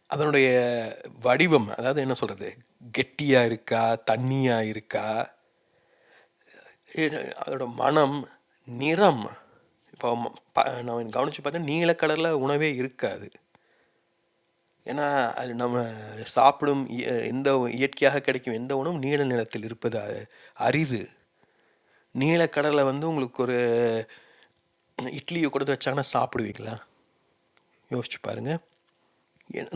அதனுடைய வடிவம், அதாவது என்ன சொல்றது? கெட்டியா இருக்கா? தண்ணியா இருக்கா? அதோட மனம், நிறம். இப்போ நான் கவனிச்சு பார்த்தா நீல கலர்ல உணவே இருக்காது. ஏன்னா, அது நம்ம சாப்பிடும் எந்த இயற்கையாக கிடைக்கும் எந்த உணவும் நீல நிறத்தில் இருப்பது அரிது. நீலக்கடலை வந்து உங்களுக்கு ஒரு இட்லியை கொடுத்து வச்சாங்கன்னா சாப்பிடுவீங்களா? யோசிச்சு பாருங்கள்.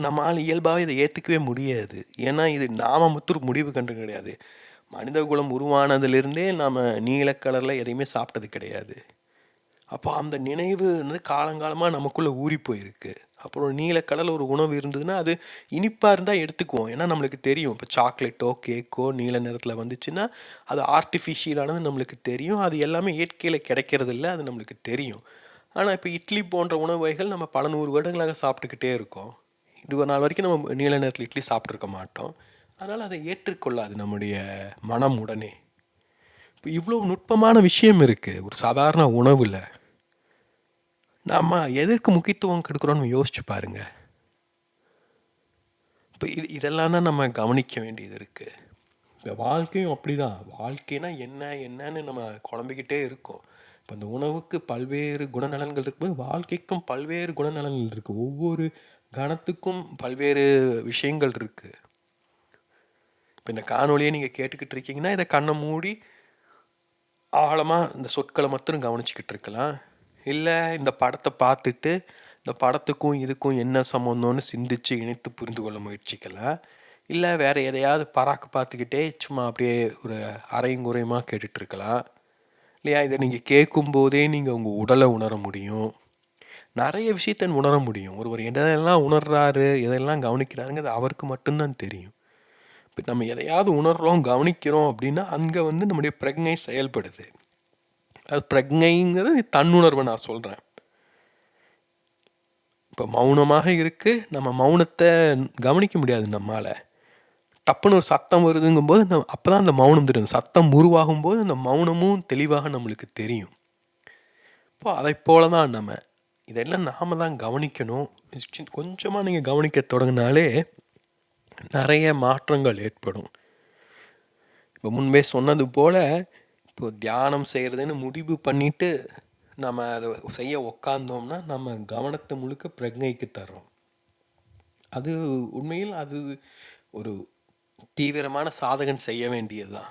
நம்மால் இயல்பாகவே இதை ஏற்றுக்கவே முடியாது. ஏன்னா இது நாம முத்துரு முடிவு கண்டு கிடையாது. மனித குலம் உருவானதுலேருந்தே நாம் நீலக்கடலில் எதையுமே சாப்பிட்டது கிடையாது. அப்போ அந்த நினைவு வந்து காலங்காலமாக நமக்குள்ளே ஊறி போயிருக்கு. அப்புறம் நீலக்கடல் ஒரு உணவு இருந்ததுன்னா அது இனிப்பாக இருந்தால் எடுத்துக்குவோம். ஏன்னா நம்மளுக்கு தெரியும், இப்போ சாக்லேட்டோ கேக்கோ நீல நிறத்தில் வந்துச்சுன்னா அது ஆர்டிஃபிஷியலானது நம்மளுக்கு தெரியும். அது எல்லாமே இயற்கையில் கிடைக்கிறதில்ல, அது நம்மளுக்கு தெரியும். ஆனால் இப்போ இட்லி போன்ற உணவு வகைகள் நம்ம பல 100 வருடங்களாக சாப்பிட்டுக்கிட்டே இருக்கோம். 20 நாள் வரைக்கும் நம்ம நீல நேரத்தில் இட்லி சாப்பிட்ருக்க மாட்டோம். அதனால் அதை ஏற்றுக்கொள்ளாது நம்முடைய மனம் உடனே. இப்போ இவ்வளோ நுட்பமான விஷயம் இருக்குது ஒரு சாதாரண உணவில். நம்ம எதற்கு முக்கியத்துவம் கொடுக்குறோன்னு யோசிச்சு பாருங்க. இப்போ இதெல்லாம் தான் நம்ம கவனிக்க வேண்டியது இருக்குது. இந்த வாழ்க்கையும் அப்படி தான். வாழ்க்கைனா என்னன்னு நம்ம குழம்பிக்கிட்டே இருக்கோம். இப்போ இந்த உணவுக்கு பல்வேறு குணநலன்கள் இருக்கும்போது வாழ்க்கைக்கும் பல்வேறு குணநலன்கள் இருக்குது. ஒவ்வொரு கணத்துக்கும் பல்வேறு விஷயங்கள் இருக்குது. இப்போ இந்த காணொலியை நீங்கள் கேட்டுக்கிட்டு இருக்கீங்கன்னா இதை கண்ணை மூடி ஆழமாக இந்த சொற்களை மட்டும் கவனிச்சிக்கிட்டு இருக்கலாம். இல்லை இந்த படத்தை பார்த்துட்டு இந்த படத்துக்கும் இதுக்கும் என்ன சம்மந்தம்னு சிந்தித்து இணைத்து புரிந்து கொள்ள முயற்சிக்கலாம். இல்லை வேறு எதையாவது பராக்கு பார்த்துக்கிட்டே சும்மா அப்படியே ஒரு அரையும் குறையுமாக கேட்டுட்ருக்கலாம் இல்லையா? இதை நீங்கள் கேட்கும்போதே நீங்கள் உங்கள் உடலை உணர முடியும், நிறைய விஷயத்தை உணர முடியும். ஒருவர் எதெல்லாம் உணர்றாரு எதெல்லாம் கவனிக்கிறாருங்கிறது அவருக்கு மட்டும்தான் தெரியும். இப்போ நம்ம எதையாவது உணர்கிறோம் கவனிக்கிறோம் அப்படின்னா அங்கே வந்து நம்முடைய பிரக்ஞை செயல்படுது. அது பிரக்ஞைங்கிறது தன்னுணர்வை நான் சொல்கிறேன். இப்போ மௌனமாக இருக்குது, நம்ம மௌனத்தை கவனிக்க முடியாது நம்மால். டப்புன்னு ஒரு சத்தம் வருதுங்கும்போது அப்போ தான் அந்த மௌனம் தெரியும். சத்தம் உருவாகும்போது அந்த மௌனமும் தெளிவாக நம்மளுக்கு தெரியும். இப்போ அதை போல தான் நம்ம இதெல்லாம் நாம் தான் கவனிக்கணும். கொஞ்சமாக நீங்கள் கவனிக்க தொடங்கினாலே நிறைய மாற்றங்கள் ஏற்படும். இப்போ முன்பே சொன்னது போல் இப்போ தியானம் செய்கிறதுன்னு முடிவு பண்ணிவிட்டு நம்ம அதை செய்ய உக்காந்தோம்னா நம்ம கவனத்தை முழுக்க பிரக்ஞைக்கு தர்றோம். அது உண்மையில் அது ஒரு தீவிரமான சாதகன் செய்ய வேண்டியது தான்.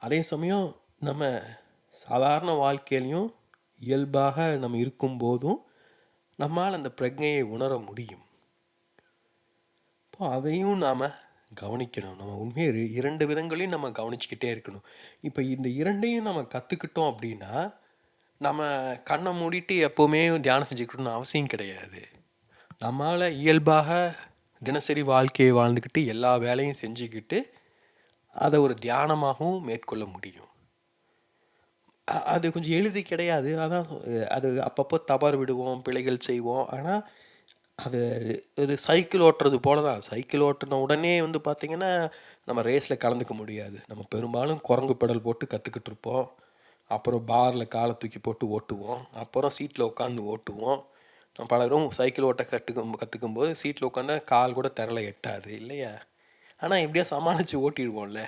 அதே சமயம் நம்ம சாதாரண வாழ்க்கையிலையும் இயல்பாக நம்ம இருக்கும்போதும் நம்மால் அந்த பிரக்ஞையை உணர முடியும். இப்போ அதையும் நாம் கவனிக்கணும். நம்ம உண்மையை 2 விதங்களையும் நம்ம கவனிச்சுக்கிட்டே இருக்கணும். இப்போ இந்த 2ஐயும் நம்ம கற்றுக்கிட்டோம் அப்படின்னா நம்ம கண்ணை மூடிட்டு எப்போவுமே தியானம் செஞ்சுக்கணும்னு அவசியம் கிடையாது. நம்மளால் இயல்பாக தினசரி வாழ்க்கையை வாழ்ந்துக்கிட்டு எல்லா வேலையும் செஞ்சுக்கிட்டு அதை ஒரு தியானமாகவும் மேற்கொள்ள முடியும். அது கொஞ்சம் எளிது கிடையாது. அதான் அது அப்பப்போ தவறு விடுவோம், பிழைகள் செய்வோம். ஆனால் அது ஒரு சைக்கிள் ஓட்டுறது போல தான். சைக்கிள் ஓட்டின உடனே வந்து பார்த்திங்கன்னா நம்ம ரேஸில் கலந்துக்க முடியாது. நம்ம பெரும்பாலும் குரங்கு பெடல் போட்டு கற்றுக்கிட்டு இருப்போம். அப்புறம் பாரில் காலை தூக்கி போட்டு ஓட்டுவோம். அப்புறம் சீட்டில் உட்காந்து ஓட்டுவோம். நம்ம பலரும் சைக்கிள் ஓட்ட கற்றுக்கும்போது சீட்டில் உட்காந்தா கால் கூட தரல எட்டாது இல்லையா? ஆனால் எப்படியா சமாளித்து ஓட்டிடுவோம்ல.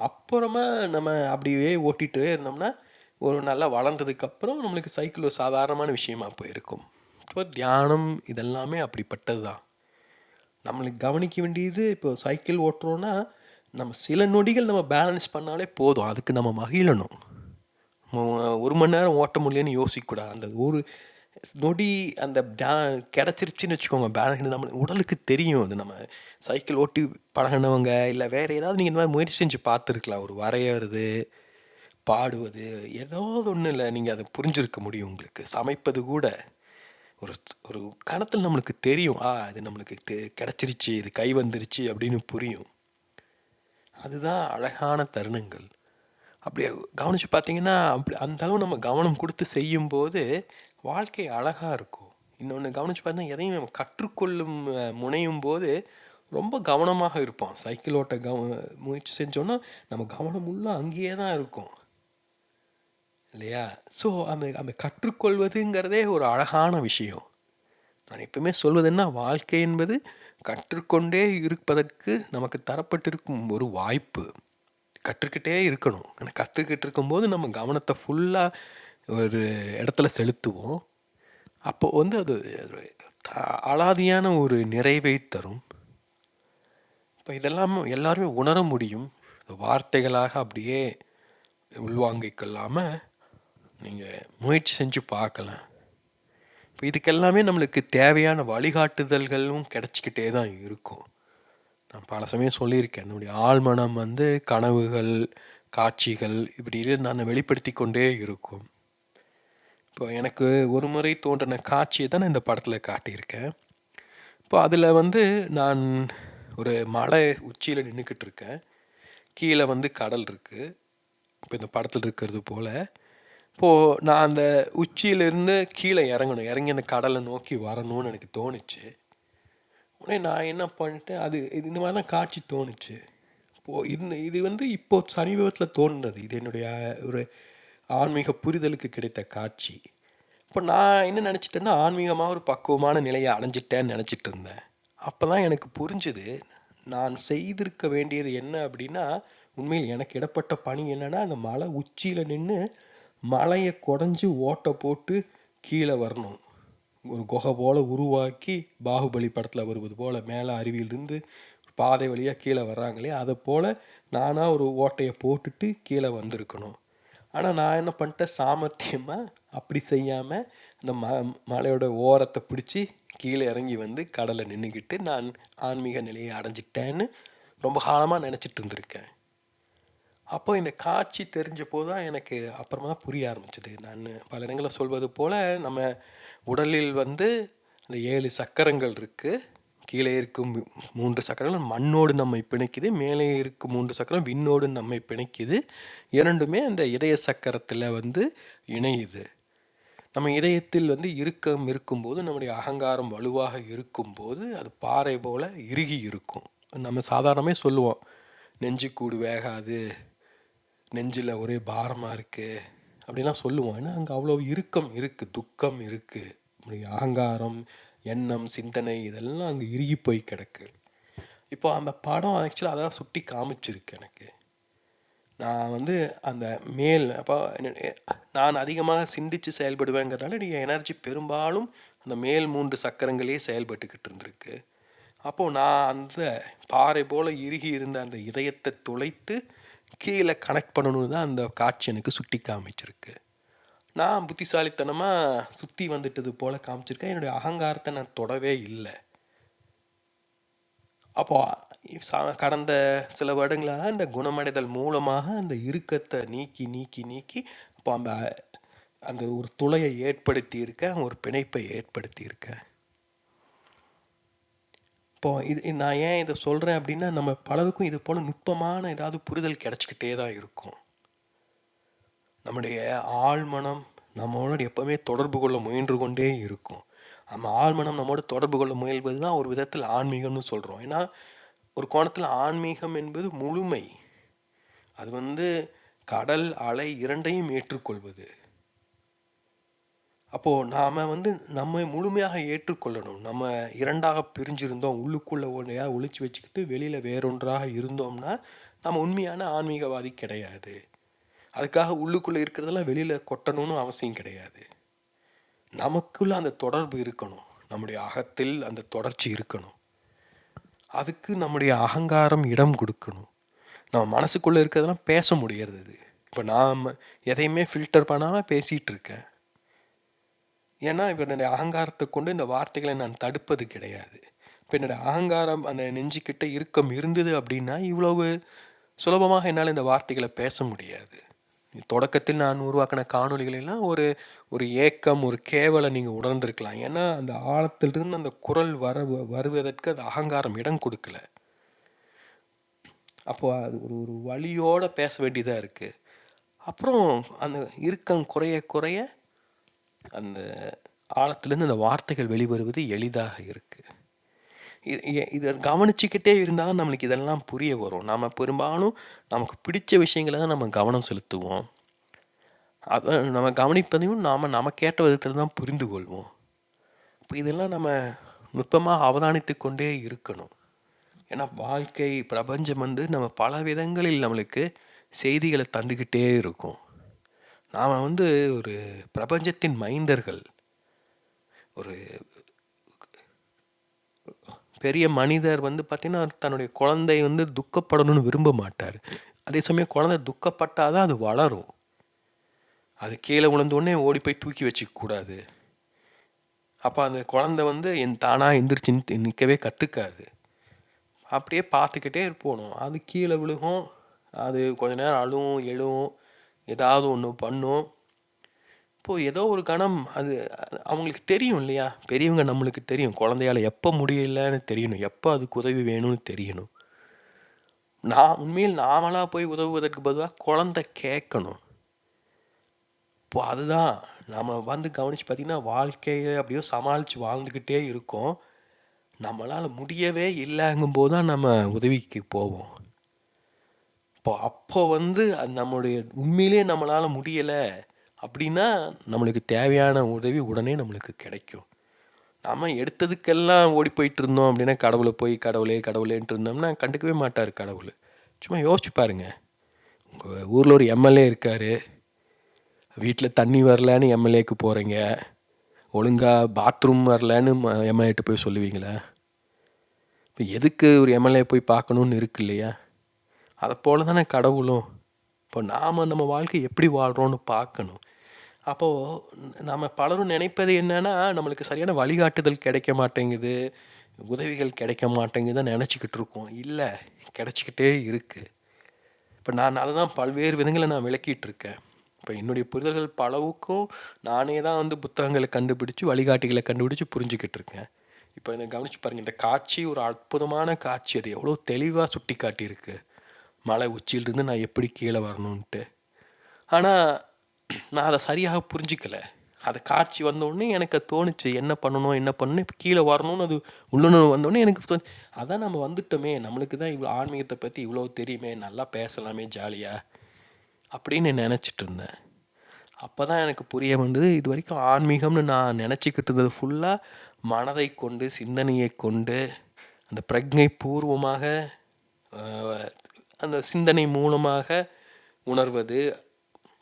அப்புறமா நம்ம அப்படியே ஓட்டிகிட்டே இருந்தோம்னா ஒரு நல்லா வளர்ந்ததுக்கப்புறம் நம்மளுக்கு சைக்கிள் ஒரு சாதாரணமான விஷயமா போயிருக்கும். இப்போ தியானம் இதெல்லாமே அப்படிப்பட்டது தான். நம்மளுக்கு கவனிக்க வேண்டியது இப்போ சைக்கிள் ஓட்டுறோன்னா நம்ம சில நொடிகள் நம்ம பேலன்ஸ் பண்ணாலே போதும். அதுக்கு நம்ம மகிழணும். 1 மணி நேரம் ஓட்ட முடியலன்னு யோசிக்கக்கூடாது. அந்த ஒரு நொடி அந்த கிடச்சிருச்சுன்னு வச்சுக்கோங்க பேலன்ஸ். நம்ம உடலுக்கு தெரியும். அது நம்ம சைக்கிள் ஓட்டி பழகினவங்க இல்லை வேறு ஏதாவது நீங்கள் இந்த மாதிரி முயற்சி செஞ்சு பார்த்துருக்கலாம். ஒரு வரைகிறது, பாடுவது, ஏதாவது ஒன்றும் இல்லை, நீங்கள் அதை புரிஞ்சிருக்க முடியும். உங்களுக்கு சமைப்பது கூட ஒரு ஒரு கணத்தில் நம்மளுக்கு தெரியும். அது நம்மளுக்கு கிடச்சிருச்சு, இது கை வந்துருச்சு அப்படின்னு புரியும். அதுதான் அழகான தருணங்கள். அப்படியே கவனித்து பார்த்தீங்கன்னா அந்த அளவு நம்ம கவனம் கொடுத்து செய்யும்போது வாழ்க்கை அழகாக இருக்கும். இன்னொன்று கவனித்து பார்த்தீங்கன்னா எதையும் நம்ம கற்றுக்கொள்ளும் முனையும் போது ரொம்ப கவனமாக இருப்போம். சைக்கிள் ஓட்ட முயற்சி செஞ்சோன்னா நம்ம கவனம் உள்ள அங்கேயே தான் இருக்கும் இல்லையா? ஸோ அந்த கற்றுக்கொள்வதுங்கிறதே ஒரு அழகான விஷயம். நான் எப்பவுமே சொல்வது என்ன, வாழ்க்கை என்பது கற்றுக்கொண்டே இருப்பதற்கு நமக்கு தரப்பட்டிருக்கும் ஒரு வாய்ப்பு. கற்றுக்கிட்டே இருக்கணும். ஆனால் கற்றுக்கிட்டு இருக்கும்போது நம்ம கவனத்தை ஃபுல்லாக ஒரு இடத்துல செலுத்துவோம். அப்போ வந்து அது அலாதியான ஒரு நிறைவை தரும். இப்போ இதெல்லாம் எல்லாருமே உணர முடியும். வார்த்தைகளாக அப்படியே உள்வாங்கிக் கொள்ளாமல் நீங்கள் முயற்சி செஞ்சு பார்க்கலாம். இப்போ இதுக்கெல்லாமே நம்மளுக்கு தேவையான வழிகாட்டுதல்களும் கிடச்சிக்கிட்டே தான் இருக்கும். நான் பல சமயம் சொல்லியிருக்கேன், நம்முடைய ஆழ்மனம் கனவுகள், காட்சிகள் இப்படி நான் வெளிப்படுத்தி கொண்டே இருக்கும். இப்போ எனக்கு ஒரு முறை தோன்றின காட்சியை தான் நான் இந்த படத்தில் காட்டியிருக்கேன். இப்போ அதில் நான் ஒரு மலை உச்சியில் நின்றுக்கிட்டு இருக்கேன். கீழே கடல் இருக்குது. இப்போ இந்த படத்தில் இருக்கிறது போல் இப்போது நான் அந்த உச்சியிலேருந்து கீழே இறங்கணும், இறங்கி அந்த கடலை நோக்கி வரணும்னு எனக்கு தோணுச்சு. உடனே நான் என்ன பண்ணிட்டேன், இந்த மாதிரி தான் காட்சி தோணுச்சு. இப்போது இது இப்போது சமீபத்தில் தோன்றுறது. இது என்னுடைய ஒரு ஆன்மீக புரிதலுக்கு கிடைத்த காட்சி. இப்போ நான் என்ன நினச்சிட்டேன்னா, ஆன்மீகமாக ஒரு பக்குவமான நிலையை அடைஞ்சிட்டேன்னு நினச்சிட்டு இருந்தேன். அப்போ தான் எனக்கு புரிஞ்சுது, நான் செய்திருக்க வேண்டியது என்ன அப்படின்னா, உண்மையில் எனக்கு இடப்பட்ட பணி என்னென்னா, அந்த மலை உச்சியில் நின்று மலையை குடஞ்சி ஓட்டை போட்டு கீழே வரணும். ஒரு குகை போல் உருவாக்கி, பாகுபலி படத்தில் வருவது போல் மேலே அருவியிலிருந்து பாதை வழியாக கீழே வர்றாங்களே, அதை போல் நானாக ஒரு ஓட்டையை போட்டுட்டு கீழே வந்திருக்கணும். ஆனால் நான் என்ன பண்ணிட்டேன், சாமர்த்தியமாக அப்படி செய்யாமல் அந்த மலையோட ஓரத்தை பிடிச்சி கீழே இறங்கி கடலை நின்றுக்கிட்டு நான் ஆன்மீக நிலையை அடைஞ்சிட்டேன்னு ரொம்ப காலமாக நினச்சிட்டு இருந்திருக்கேன். அப்போ இந்த காட்சி தெரிஞ்ச போது தான் எனக்கு அப்புறமா தான் புரிய ஆரம்பிச்சது. நான் பல இடங்களில் சொல்வது போல் நம்ம உடலில் அந்த 7 சக்கரங்கள் இருக்குது. கீழே இருக்கும் 3 சக்கரங்கள் மண்ணோடு நம்மை பிணைக்குது, மேலே இருக்கும் 3 சக்கரம் விண்ணோடு நம்மை பிணைக்குது. இரண்டுமே அந்த இதய சக்கரத்தில் இணையுது. நம்ம இதயத்தில் இறுக்கம் இருக்கும்போது, நம்முடைய அகங்காரம் வலுவாக இருக்கும்போது அது பாறை போல் இறுகி இருக்கும். நம்ம சாதாரணமே சொல்லுவோம், நெஞ்சுக்கூடு வேகாது, நெஞ்சில் ஒரே பாரமாக இருக்குது அப்படிலாம் சொல்லுவோம். ஏன்னா அங்கே அவ்வளோ இறுக்கம் இருக்குது, துக்கம் இருக்குது. நம்முடைய அகங்காரம், எண்ணம், சிந்தனை இதெல்லாம் அங்கே இறுகி போய் கிடக்கு. இப்போ அந்த படம் ஆக்சுவலாக அதான் சுட்டி காமிச்சிருக்கு எனக்கு. நான் அந்த அப்போ நான் அதிகமாக சிந்தித்து செயல்படுவேங்கிறதுனால என்னுடைய எனர்ஜி பெரும்பாலும் அந்த மேல் 3 சக்கரங்களே செயல்பட்டுக்கிட்டு இருந்திருக்கு. அப்போது நான் அந்த பாறை போல் இறுகி இருந்த அந்த இதயத்தை துளைத்து கீழே கனெக்ட் பண்ணணுன்னு தான் அந்த காட்சி எனக்கு சுட்டி காமிச்சிருக்கு. நான் புத்திசாலித்தனமாக சுற்றி வந்துட்டது போல் காமிச்சிருக்கேன். என்னுடைய அகங்காரத்தை நான் தொடவே இல்லை. அப்போது கடந்த சில வருடங்களாக அந்த குணமடைதல் மூலமாக அந்த இறுக்கத்தை நீக்கி நீக்கி நீக்கி இப்போ அந்த ஒரு துளையை ஏற்படுத்தியிருக்கேன், ஒரு பிணைப்பை ஏற்படுத்தியிருக்கேன். இப்போது நான் ஏன் இதை சொல்கிறேன் அப்படின்னா, நம்ம பலருக்கும் இது போல் நுட்பமான ஏதாவது புரிதல் கிடச்சிக்கிட்டே தான் இருக்கும். நம்முடைய ஆழ்மனம் நம்மளோட எப்போவுமே தொடர்பு கொள்ள முயன்று கொண்டே இருக்கும். நம்ம ஆழ்மனம் நம்மோட தொடர்பு கொள்ள முயல்வது தான் ஒரு விதத்தில் ஆன்மீகம்னு சொல்கிறோம். ஏன்னா ஒரு கோணத்தில் ஆன்மீகம் என்பது முழுமை. அது கடல் அலை இரண்டையும் ஏற்றுக்கொள்வது. அப்போது நாம் நம்ம முழுமையாக ஏற்றுக்கொள்ளணும். நம்ம இரண்டாக பிரிஞ்சிருந்தோம், உள்ளுக்குள்ளே ஒன்றையாக ஒழிச்சு வச்சுக்கிட்டு வெளியில் வேறொன்றாக இருந்தோம்னா நம்ம உண்மையான ஆன்மீகவாதி கிடையாது. அதுக்காக உள்ளுக்குள்ளே இருக்கிறதெல்லாம் வெளியில் கொட்டணும்னு அவசியம் கிடையாது. நமக்குள்ளே அந்த தொடர்பு இருக்கணும், நம்முடைய அகத்தில் அந்த தொடர்ச்சி இருக்கணும். அதுக்கு நம்முடைய அகங்காரம் இடம் கொடுக்கணும். நம்ம மனசுக்குள்ளே இருக்கிறதெல்லாம் பேச முடியறது. இப்போ நாம் எதையுமே ஃபில்டர் பண்ணாமல் பேசிகிட்டு இருக்கேன். ஏன்னா இப்போ என்னுடைய அகங்காரத்தை கொண்டு இந்த வார்த்தைகளை நான் தடுப்பது கிடையாது. இப்போ என்னுடைய அகங்காரம் அந்த நெஞ்சுக்கிட்ட இறுக்கம் இருந்தது அப்படின்னா இவ்வளவு சுலபமாக என்னால் இந்த வார்த்தைகளை பேச முடியாது. தொடக்கத்தில் நான் உருவாக்கின காணொலிகளெல்லாம் ஒரு ஏக்கம், ஒரு கேவலை நீங்கள் உணர்ந்திருக்கலாம். ஏன்னா அந்த ஆழத்திலிருந்து அந்த குரல் வருவதற்கு அந்த அகங்காரம் இடம் கொடுக்கல. அப்போது அது ஒரு வழியோடு பேச வேண்டியதாக இருக்குது. அப்புறம் அந்த இறுக்கம் குறைய குறைய அந்த ஆழத்துலேருந்து அந்த வார்த்தைகள் வெளிவருவது எளிதாக இருக்குது. இதை கவனிச்சுக்கிட்டே இருந்தால் நம்மளுக்கு இதெல்லாம் புரிய வரும். நாம் பெரும்பாலும் நமக்கு பிடிச்ச விஷயங்களை தான் நம்ம கவனம் செலுத்துவோம். அதை நம்ம கவனிப்பதையும் நமக்கேற்ற விதத்தில் தான் புரிந்து கொள்வோம். இப்போ இதெல்லாம் நம்ம நுட்பமாக அவதானித்து கொண்டே இருக்கணும். ஏன்னா வாழ்க்கை பிரபஞ்சம் நம்ம பல விதங்களில் நம்மளுக்கு செய்திகளை தந்துக்கிட்டே இருக்கும். நாம் ஒரு பிரபஞ்சத்தின் மைந்தர்கள். ஒரு பெரிய மனிதர் பார்த்திங்கன்னா தன்னுடைய குழந்தை துக்கப்படணும்னு விரும்ப மாட்டார். அதே சமயம் குழந்தை துக்கப்பட்டால் தான் அது வளரும். அது கீழே விழுந்தோடனே ஓடி போய் தூக்கி வச்சுக்கக்கூடாது. அப்போ அந்த குழந்தை வந்து தானாக எந்திரிச்சு நிற்கவே கற்றுக்காது. அப்படியே பார்த்துக்கிட்டே போகணும். அது கீழே விழுகும், அது கொஞ்ச நேரம் அழும் எழும், ஏதாவது ஒன்று பண்ணும். இப்போது ஏதோ ஒரு கணம் அது அவங்களுக்கு தெரியும் இல்லையா? பெரியவங்க நம்மளுக்கு தெரியும், குழந்தையால் எப்போ முடியலன்னு தெரியணும், எப்போ அதுக்கு உதவி வேணும்னு தெரியணும். உண்மையில் நாமளாக போய் உதவுவதற்கு பதிலாக குழந்தை கேட்கணும். இப்போ அதுதான் நம்ம வந்து கவனித்து பார்த்திங்கன்னா, வாழ்க்கையை அப்படியோ சமாளித்து வாழ்ந்துக்கிட்டே இருக்கோம். நம்மளால் முடியவே இல்லைங்கும்போது தான் நம்ம உதவிக்கு போவோம். அப்போ வந்து அது நம்மளுடைய உண்மையிலே நம்மளால் முடியலை அப்படின்னா நம்மளுக்கு தேவையான உதவி உடனே நம்மளுக்கு கிடைக்கும். நம்ம எடுத்ததுக்கெல்லாம் ஓடி போயிட்டு இருந்தோம் அப்படின்னா, கடவுளை போய் கடவுளே கடவுளேன்ட்டு இருந்தோம்னா கண்டுக்கவே மாட்டார் கடவுள். சும்மா யோசிச்சு பாருங்கள், உங்கள் ஊரில் ஒரு எம்எல்ஏ இருக்கார், வீட்டில் தண்ணி வரலன்னு எம்எல்ஏக்கு போகிறீங்க, ஒழுங்காக பாத்ரூம் வரலன்னு எம்எல்ஏட்ட போய் சொல்லுவீங்களா? இப்போ எதுக்கு ஒரு எம்எல்ஏ போய் பார்க்கணுன்னு இருக்கு இல்லையா? அதை போல தானே கடவுளும். இப்போ நாம் நம்ம வாழ்க்கை எப்படி வாழ்கிறோன்னு பார்க்கணும். அப்போது நம்ம பலரும் நினைப்பது என்னென்னா, நம்மளுக்கு சரியான வழிகாட்டுதல் கிடைக்க மாட்டேங்குது, உதவிகள் கிடைக்க மாட்டேங்குதுன்னு நினச்சிக்கிட்டு இருக்கோம். இல்லை, கிடச்சிக்கிட்டே இருக்குது. இப்போ நான் அதை தான் பல்வேறு விதங்களை நான் விளக்கிட்டு இருக்கேன். இப்போ என்னுடைய புரிதல்கள் பலவுக்கும் நானே தான் வந்து புத்தகங்களை கண்டுபிடிச்சி வழிகாட்டிகளை கண்டுபிடிச்சி புரிஞ்சுக்கிட்டு இருக்கேன். இப்போ என்னை கவனித்து பாருங்கள், இந்த காட்சி ஒரு அற்புதமான காட்சி. அது எவ்வளோ தெளிவாக சுட்டி காட்டியிருக்கு, மலை உச்சியிலிருந்து நான் எப்படி கீழே வரணுன்ட்டு. ஆனால் நான் அதை சரியாக புரிஞ்சிக்கலை. அதை காட்சி வந்தோடனே எனக்கு தோணுச்சு, என்ன பண்ணணும் என்ன பண்ணணும், இப்போ கீழே வரணும்னு அது உள்ளுணர்வு வந்தோடனே எனக்கு அதான் நம்ம வந்துட்டோமே, நம்மளுக்கு தான் இவ்வளோ ஆன்மீகத்தை பற்றி இவ்வளோ தெரியுமே, நல்லா பேசலாமே ஜாலியாக அப்படின்னு நினச்சிட்டு இருந்தேன். அப்போ தான் எனக்கு புரிய வந்தது, இது வரைக்கும் ஆன்மீகம்னு நான் நினச்சிக்கிட்டு இருந்தது ஃபுல்லாக மனதை கொண்டு சிந்தனையை கொண்டு அந்த பிரஜை பூர்வமாக அந்த சிந்தனை மூலமாக உணர்வது,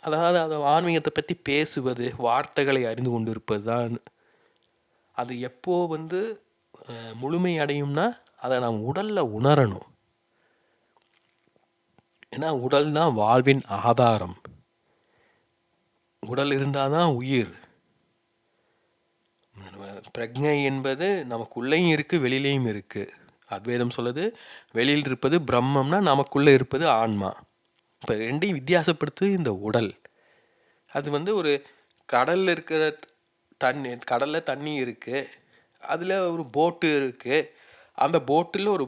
அதாவது அதை ஆன்மீகத்தை பற்றி பேசுவது, வார்த்தைகளை அறிந்து கொண்டு இருப்பது தான். அது எப்போ வந்து முழுமை அடையும்னா அதை நாம் உடலில் உணரணும். ஏன்னா உடல் தான் வாழ்வின் ஆதாரம். உடல் இருந்தால் தான் உயிர். பிரஜை என்பது நமக்குள்ளேயும் இருக்குது, வெளியிலையும் இருக்குது. அத்வைதம் சொல்லுது, வெளியில் இருப்பது பிரம்மம்னா நமக்குள்ளே இருப்பது ஆன்மா. இப்போ ரெண்டையும் வித்தியாசப்படுத்து இந்த உடல். அது வந்து ஒரு கடலில் இருக்கிற தண்ணி, கடலில் தண்ணி இருக்குது, அதில் ஒரு போட்டு இருக்குது, அந்த போட்டில் ஒரு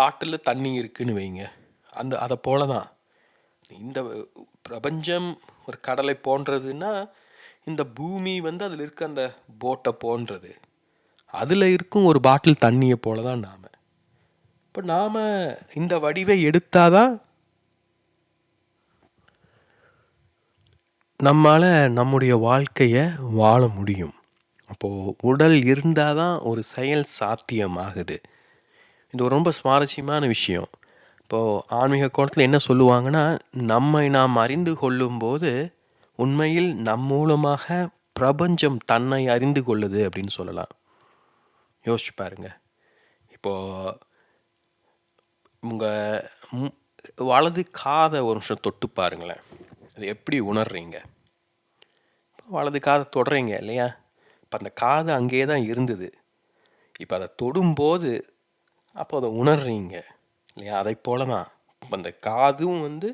பாட்டிலில் தண்ணி இருக்குதுன்னு வைங்க. அதை போல தான் இந்த பிரபஞ்சம் ஒரு கடலை போன்றதுன்னா, இந்த பூமி வந்து அதில் இருக்க அந்த போட்டை போன்றது. அதில் இருக்கும் ஒரு பாட்டில் தண்ணியை போல தான் நாம். இப்போ நாம் இந்த வடிவை எடுத்தாதான் நம்மால் நம்முடைய வாழ்க்கையை வாழ முடியும். அப்போது உடல் இருந்தால் தான் ஒரு செயல் சாத்தியமாகுது. இது ஒரு ரொம்ப சுவாரஸ்யமான விஷயம். இப்போது ஆன்மீக கோணத்தில் என்ன சொல்லுவாங்கன்னா, நம்மை நாம் அறிந்து கொள்ளும்போது உண்மையில் நம் மூலமாக பிரபஞ்சம் தன்னை அறிந்து கொள்ளுது அப்படின்னு சொல்லலாம். யோசிச்சு பாருங்கள். இப்போது உங்கள் வலது காதை ஒரு நிமிஷம் தொட்டு பாருங்களேன், அது எப்படி உணர்றீங்க? வலது காதை தொடுறீங்க இல்லையா? இப்போ அந்த காது அங்கேயே தான் இருந்தது, இப்போ அதை தொடும்போது அப்போ அதை உணர்றீங்க இல்லையா? அதை போல தான் இப்போ அந்த காதும் வந்து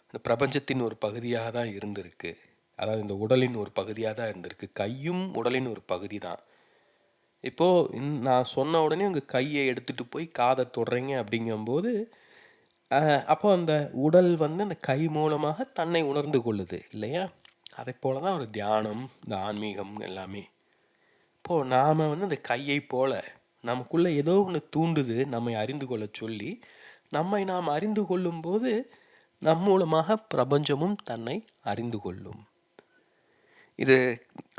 இந்த பிரபஞ்சத்தின் ஒரு பகுதியாக தான் இருந்திருக்கு. அதாவது இந்த உடலின் ஒரு பகுதியாக தான் இருந்திருக்கு. கையும் உடலின் ஒரு பகுதி தான். இப்போது நான் சொன்ன உடனே உங்கள் கையை எடுத்துகிட்டு போய் காதை தொடுறீங்க அப்படிங்கும்போது, அப்போ அந்த உடல் வந்து அந்த கை மூலமாக தன்னை உணர்ந்து கொள்ளுது இல்லையா? அதை போல தான் ஒரு தியானம், இந்த ஆன்மீகம் எல்லாமே. இப்போது நாம் வந்து அந்த கையை போல நமக்குள்ளே ஏதோ ஒன்று தூண்டுது நம்மை அறிந்து கொள்ள சொல்லி. நம்மை நாம் அறிந்து கொள்ளும்போது நம் மூலமாக பிரபஞ்சமும் தன்னை அறிந்து கொள்ளும். இது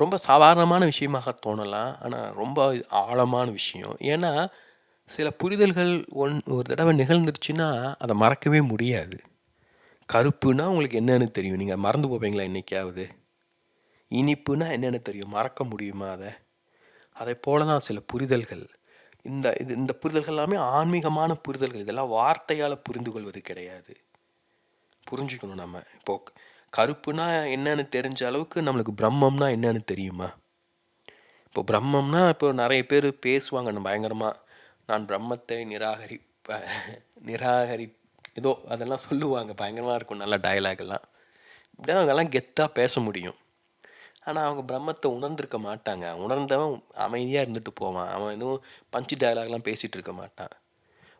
ரொம்ப சாதாரணமான விஷயமாக தோணலாம், ஆனால் ரொம்ப ஆழமான விஷயம். ஏன்னா சில புரிதல்கள் ஒரு தடவை நிகழ்ந்துருச்சுன்னா அதை மறக்கவே முடியாது. கருப்புனா உங்களுக்கு என்னென்னு தெரியும், நீங்கள் மறந்து போவீங்களா என்னைக்காவது? இனிப்புனா என்னென்னு தெரியும், மறக்க முடியுமா அதை போல தான் சில புரிதல்கள். இந்த புரிதல்கள் எல்லாமே ஆன்மீகமான புரிதல்கள். இதெல்லாம் வார்த்தையால் புரிந்து கொள்வது கிடையாது. புரிஞ்சுக்கணும் நம்ம. இப்போது கருப்புனா என்னன்னு தெரிஞ்ச அளவுக்கு நம்மளுக்கு பிரம்மம்னா என்னன்னு தெரியுமா? இப்போ பிரம்மம்னா இப்போ நிறைய பேர் பேசுவாங்க பயங்கரமாக, நான் பிரம்மத்தை நிராகரி ஏதோ அதெல்லாம் சொல்லுவாங்க, பயங்கரமாக இருக்கும் நல்ல டயலாக்லாம். இப்படிதான் அவங்கெல்லாம் கெத்தாக பேச முடியும். ஆனால் அவங்க பிரம்மத்தை உணர்ந்திருக்க மாட்டாங்க. உணர்ந்தவன் அமைதியாக இருந்துட்டு போவான். அவன் எதுவும் பஞ்சு டயலாக்லாம் பேசிகிட்டு இருக்க மாட்டான்.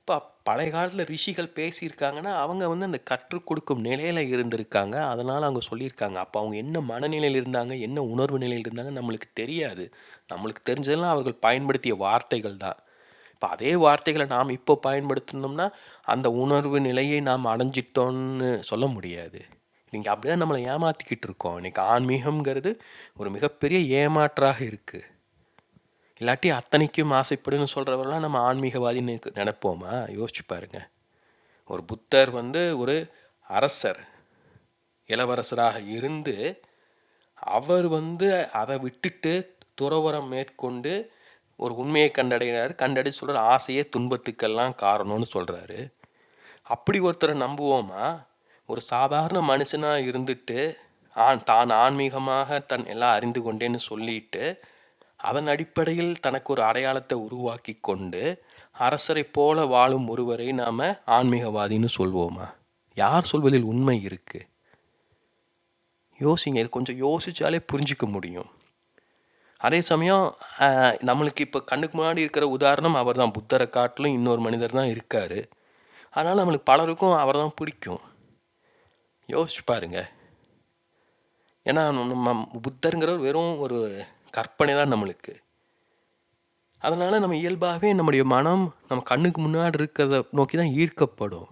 இப்போ பழைய காலத்தில் ரிஷிகள் பேசியிருக்காங்கன்னா அவங்க அந்த கற்றுக் கொடுக்கும் நிலையில் இருந்திருக்காங்க. அதனால் அவங்க சொல்லியிருக்காங்க. அப்போ அவங்க என்ன மனநிலையில் இருந்தாங்க, என்ன உணர்வு நிலையில் இருந்தாங்க நம்மளுக்கு தெரியாது. நம்மளுக்கு தெரிஞ்சதெல்லாம் அவர்கள் பயன்படுத்திய வார்த்தைகள் தான். இப்போ அதே வார்த்தைகளை நாம் இப்போ பயன்படுத்தினோம்னா அந்த உணர்வு நிலையை நாம் அடைஞ்சிட்டோன்னு சொல்ல முடியாது. நீங்கள் அப்படி தான் நம்மளை ஏமாற்றிக்கிட்டு இருக்கோம். இன்றைக்கி ஆன்மீகம்ங்கிறது ஒரு மிகப்பெரிய ஏமாற்றாக இருக்குது. இல்லாட்டி அத்தனைக்கும் ஆசைப்படுன்னு சொல்கிறவரெல்லாம் நம்ம ஆன்மீகவாதின்னு நினைப்போமா? யோசிச்சு பாருங்க. ஒரு புத்தர் ஒரு அரசர், இளவரசராக இருந்து அவர் அதை விட்டுட்டு துறவரம் மேற்கொண்டு ஒரு உண்மையை கண்டடி சொல்கிற ஆசையே துன்பத்துக்கெல்லாம் காரணம்னு சொல்கிறாரு. அப்படி ஒருத்தரை நம்புவோமா? ஒரு சாதாரண மனுஷனாக இருந்துட்டு தான் ஆன்மீகமாக எல்லாம் அறிந்து கொண்டேன்னு சொல்லிட்டு அதன் அடிப்படையில் தனக்கு ஒரு அடையாளத்தை உருவாக்கி கொண்டு அரசரை போல வாழும் ஒருவரை நாம் ஆன்மீகவாதின்னு சொல்வோமா? யார் சொல்வதில் உண்மை இருக்குது? யோசிங்க. இது கொஞ்சம் யோசித்தாலே புரிஞ்சிக்க முடியும். அதே சமயம் நம்மளுக்கு இப்போ கண்ணுக்கு முன்னாடி இருக்கிற உதாரணம் அவர் தான். புத்தரை காட்டிலும் இன்னொரு மனிதர் தான் இருக்கார். அதனால் நம்மளுக்கு பலருக்கும் அவர் தான் பிடிக்கும். யோசிச்சு பாருங்க. ஏன்னா நம்ம புத்தருங்கிறவர் வெறும் ஒரு கற்பனை தான் நம்மளுக்கு. அதனால் நம்ம இயல்பாகவே நம்முடைய மனம் நம்ம கண்ணுக்கு முன்னாடி இருக்கிறத நோக்கி தான் ஈர்க்கப்படும்.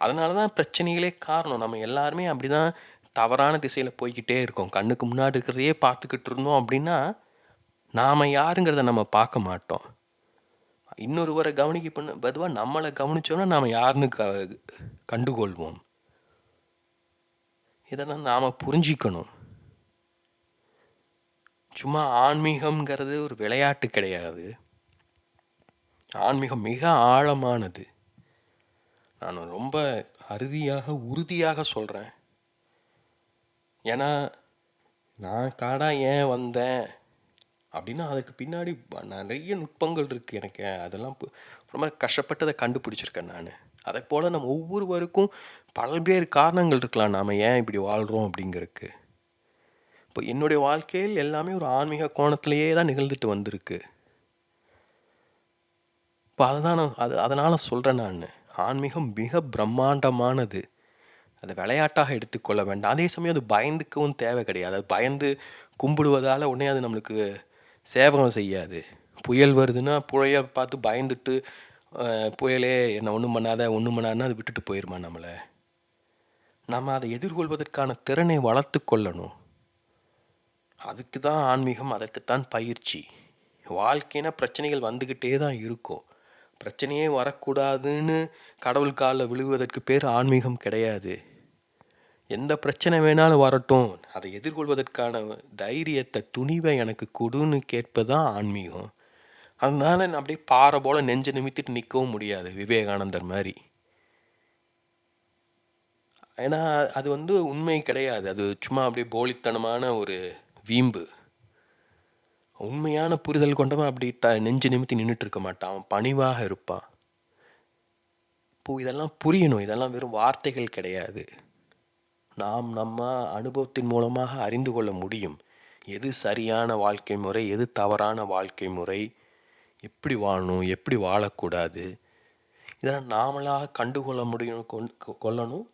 அதனால தான் பிரச்சனைகளே காரணம். நம்ம எல்லாருமே அப்படி தான் தவறான திசையில் போய்கிட்டே இருக்கோம். கண்ணுக்கு முன்னாடி இருக்கிறதையே பார்த்துக்கிட்டு இருந்தோம் அப்படின்னா நாம் யாருங்கிறத நம்ம பார்க்க மாட்டோம். இன்னொருவரை கவனிக்க பொதுவாக நம்மளை கவனித்தோன்னா நாம் யாருன்னு கண்டுகொள்வோம். இதெல்லாம் நாம் புரிஞ்சிக்கணும். சும்மா ஆன்மீகம்ங்கிறது ஒரு விளையாட்டு கிடையாது. ஆன்மீகம் மிக ஆழமானது. நான் ரொம்ப உறுதியாக சொல்கிறேன். ஏன்னா நான் காடாக ஏன் வந்தேன் அப்படின்னா அதுக்கு பின்னாடி நிறைய நுட்பங்கள் இருக்குது. எனக்கு அதெல்லாம் ரொம்ப கஷ்டப்பட்டு அதை கண்டுபிடிச்சிருக்கேன் நான். அதை போல் நம்ம ஒவ்வொருவருக்கும் பல்வேறு காரணங்கள் இருக்கலாம் நாம் ஏன் இப்படி வாழ்கிறோம் அப்படிங்கிறதுக்கு. இப்போ என்னுடைய வாழ்க்கையில் எல்லாமே ஒரு ஆன்மீக கோணத்திலேயே தான் நிகழ்ந்துட்டு வந்திருக்கு. இப்போ அதனால் சொல்கிறேன் நான், ஆன்மீகம் மிக பிரம்மாண்டமானது. அதை விளையாட்டாக எடுத்துக்கொள்ள வேண்டாம். அதே சமயம் அது பயந்துக்கவும் தேவை கிடையாது. அது பயந்து கும்பிடுவதால் உடனே அது நம்மளுக்கு சேவகம் செய்யாது. புயல் வருதுன்னா புயலை பார்த்து பயந்துட்டு புயலே என்ன ஒன்றும் பண்ணாதுன்னா அது விட்டுட்டு போயிடுமா நம்மளை? நம்ம அதை எதிர்கொள்வதற்கான திறனை வளர்த்து கொள்ளணும். அதுக்கு தான் ஆன்மீகம், அதற்குத்தான் பயிற்சி. வாழ்க்கைனா பிரச்சனைகள் வந்துக்கிட்டே தான் இருக்கும். பிரச்சனையே வரக்கூடாதுன்னு கடவுள் காலில் விழுவதற்கு பேர் ஆன்மீகம் கிடையாது. எந்த பிரச்சனை வேணாலும் வரட்டும், அதை எதிர்கொள்வதற்கான தைரியத்தை, துணிவை எனக்கு கொடுன்னு கேட்பதான் ஆன்மீகம். அதனால நான் அப்படியே பாறை போல் நெஞ்சை நிமித்திட்டு நிற்கவும் முடியாது விவேகானந்தர் மாதிரி. ஏன்னா அது உண்மை கிடையாது. அது சும்மா அப்படியே போலித்தனமான ஒரு வீம்பு. உண்மையான புரிதல் கொண்டவன் அப்படி நெஞ்சு நிமித்தி நின்றுட்டு இருக்க மாட்டான். அவன் பணிவாக இருப்பான். இப்போது இதெல்லாம் புரியணும். இதெல்லாம் வெறும் வார்த்தைகள் கிடையாது. நாம் நம்ம அனுபவத்தின் மூலமாக அறிந்து கொள்ள முடியும். எது சரியான வாழ்க்கை முறை, எது தவறான வாழ்க்கை முறை, எப்படி வாழணும், எப்படி வாழக்கூடாது, இதெல்லாம் நாமளாக கண்டுகொள்ள முடியும் கொள்ளணும்.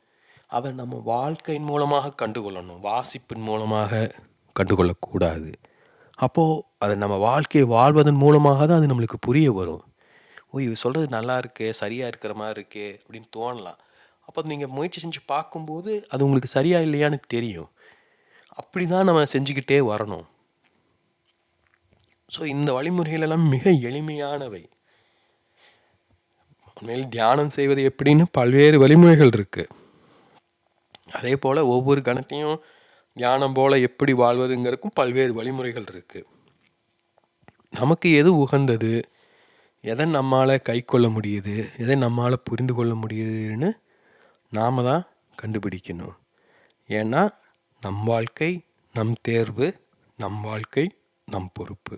அதை நம்ம வாழ்க்கையின் மூலமாக கண்டுகொள்ளணும், வாசிப்பின் மூலமாக கண்டுகொள்ளக்கூடாது. அப்போது அதை நம்ம வாழ்க்கையை வாழ்வதன் மூலமாக தான் அது நம்மளுக்கு புரிய வரும். இவர் சொல்கிறது நல்லா இருக்கே, சரியாக இருக்கிற மாதிரி இருக்கே அப்படின்னு தோணலாம். அப்போ நீங்கள் முயற்சி செஞ்சு பார்க்கும்போது அது உங்களுக்கு சரியா இல்லையான்னு தெரியும். அப்படி தான் நம்ம செஞ்சுக்கிட்டே வரணும். ஸோ இந்த வழிமுறைகளெல்லாம் மிக எளிமையானவை. உண்மையில் தியானம் செய்வது எப்படின்னு பல்வேறு வழிமுறைகள் இருக்குது. அதே போல் ஒவ்வொரு கணத்தையும் தியானம் போல் எப்படி வாழ்வதுங்கிறதுக்கும் பல்வேறு வழிமுறைகள் இருக்குது. நமக்கு எது உகந்தது, எதை நம்மால் கை கொள்ள முடியுது, எதை நம்மால் புரிந்து கொள்ள முடியுதுன்னு நாம் தான் கண்டுபிடிக்கணும். ஏன்னா நம் வாழ்க்கை நம் தேர்வு, நம் வாழ்க்கை நம் பொறுப்பு.